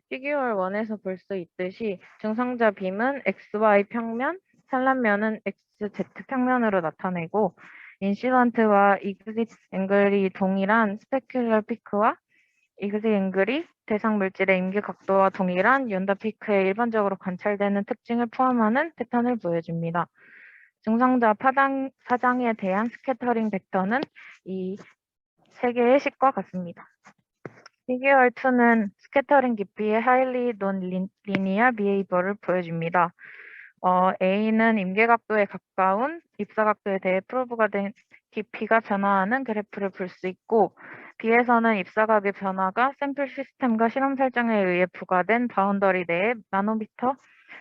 피규어 1에서 볼 수 있듯이 중성자 빔은 XY 평면, 산란면은 XZ 평면으로 나타내고 인시던트와 이그짓 앵글이 동일한 스페큘러 피크와 이그짓 앵글이 대상 물질의 임계 각도와 동일한 연다 피크에 일반적으로 관찰되는 특징을 포함하는 패턴을 보여줍니다. 중성자 파장에 대한 스캐터링 벡터는 이 세 개의 식과 같습니다. 피규어 2는 스캐터링 깊이의 highly non-linear behavior를 보여줍니다. A는 임계각도에 가까운 입사각도에 대해 프로브가 된 깊이가 변화하는 그래프를 볼 수 있고, B에서는 입사각의 변화가 샘플 시스템과 실험 설정에 의해 부과된 바운더리 내에 나노미터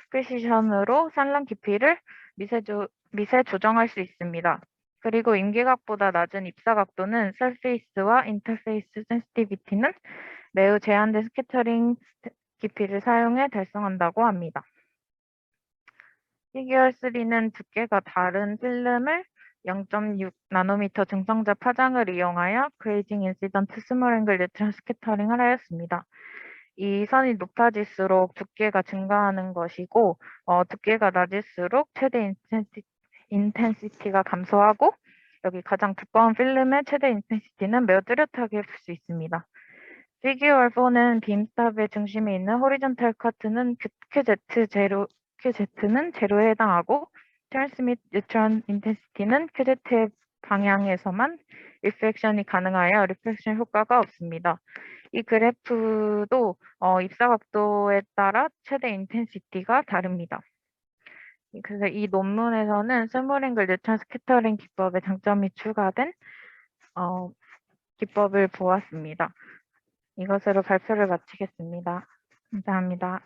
프리시션으로 산란 깊이를 미세 조정할 수 있습니다. 그리고 임계각보다 낮은 입사각도는 서페이스와 인터페이스 센시티비티는 매우 제한된 스캐터링 깊이를 사용해 달성한다고 합니다. 피규어 3는 두께가 다른 필름을 0.6 나노미터 증성자 파장을 이용하여 그레이징 인시던트 스몰 앵글 뉴트런 스캐터링을 하였습니다. 이 선이 높아질수록 두께가 증가하는 것이고, 두께가 낮을수록 최대 인텐시티가 감소하고, 여기 가장 두꺼운 필름의 최대 인텐시티는 매우 뚜렷하게 볼 수 있습니다. 피규어 4는 빔스탑의 중심에 있는 호리존탈 커트는 QZ는 제로에 해당하고, 트랜스밋 뉴트런 인텐시티는 QZ의 방향에서만 리플렉션이 가능하여 리플렉션 효과가 없습니다. 이 그래프도 입사각도에 따라 최대 인텐시티가 다릅니다. 그래서 이 논문에서는 스몰앵글 뉴트런 스캐터링 기법의 장점이 추가된 기법을 보았습니다. 이것으로 발표를 마치겠습니다. 감사합니다.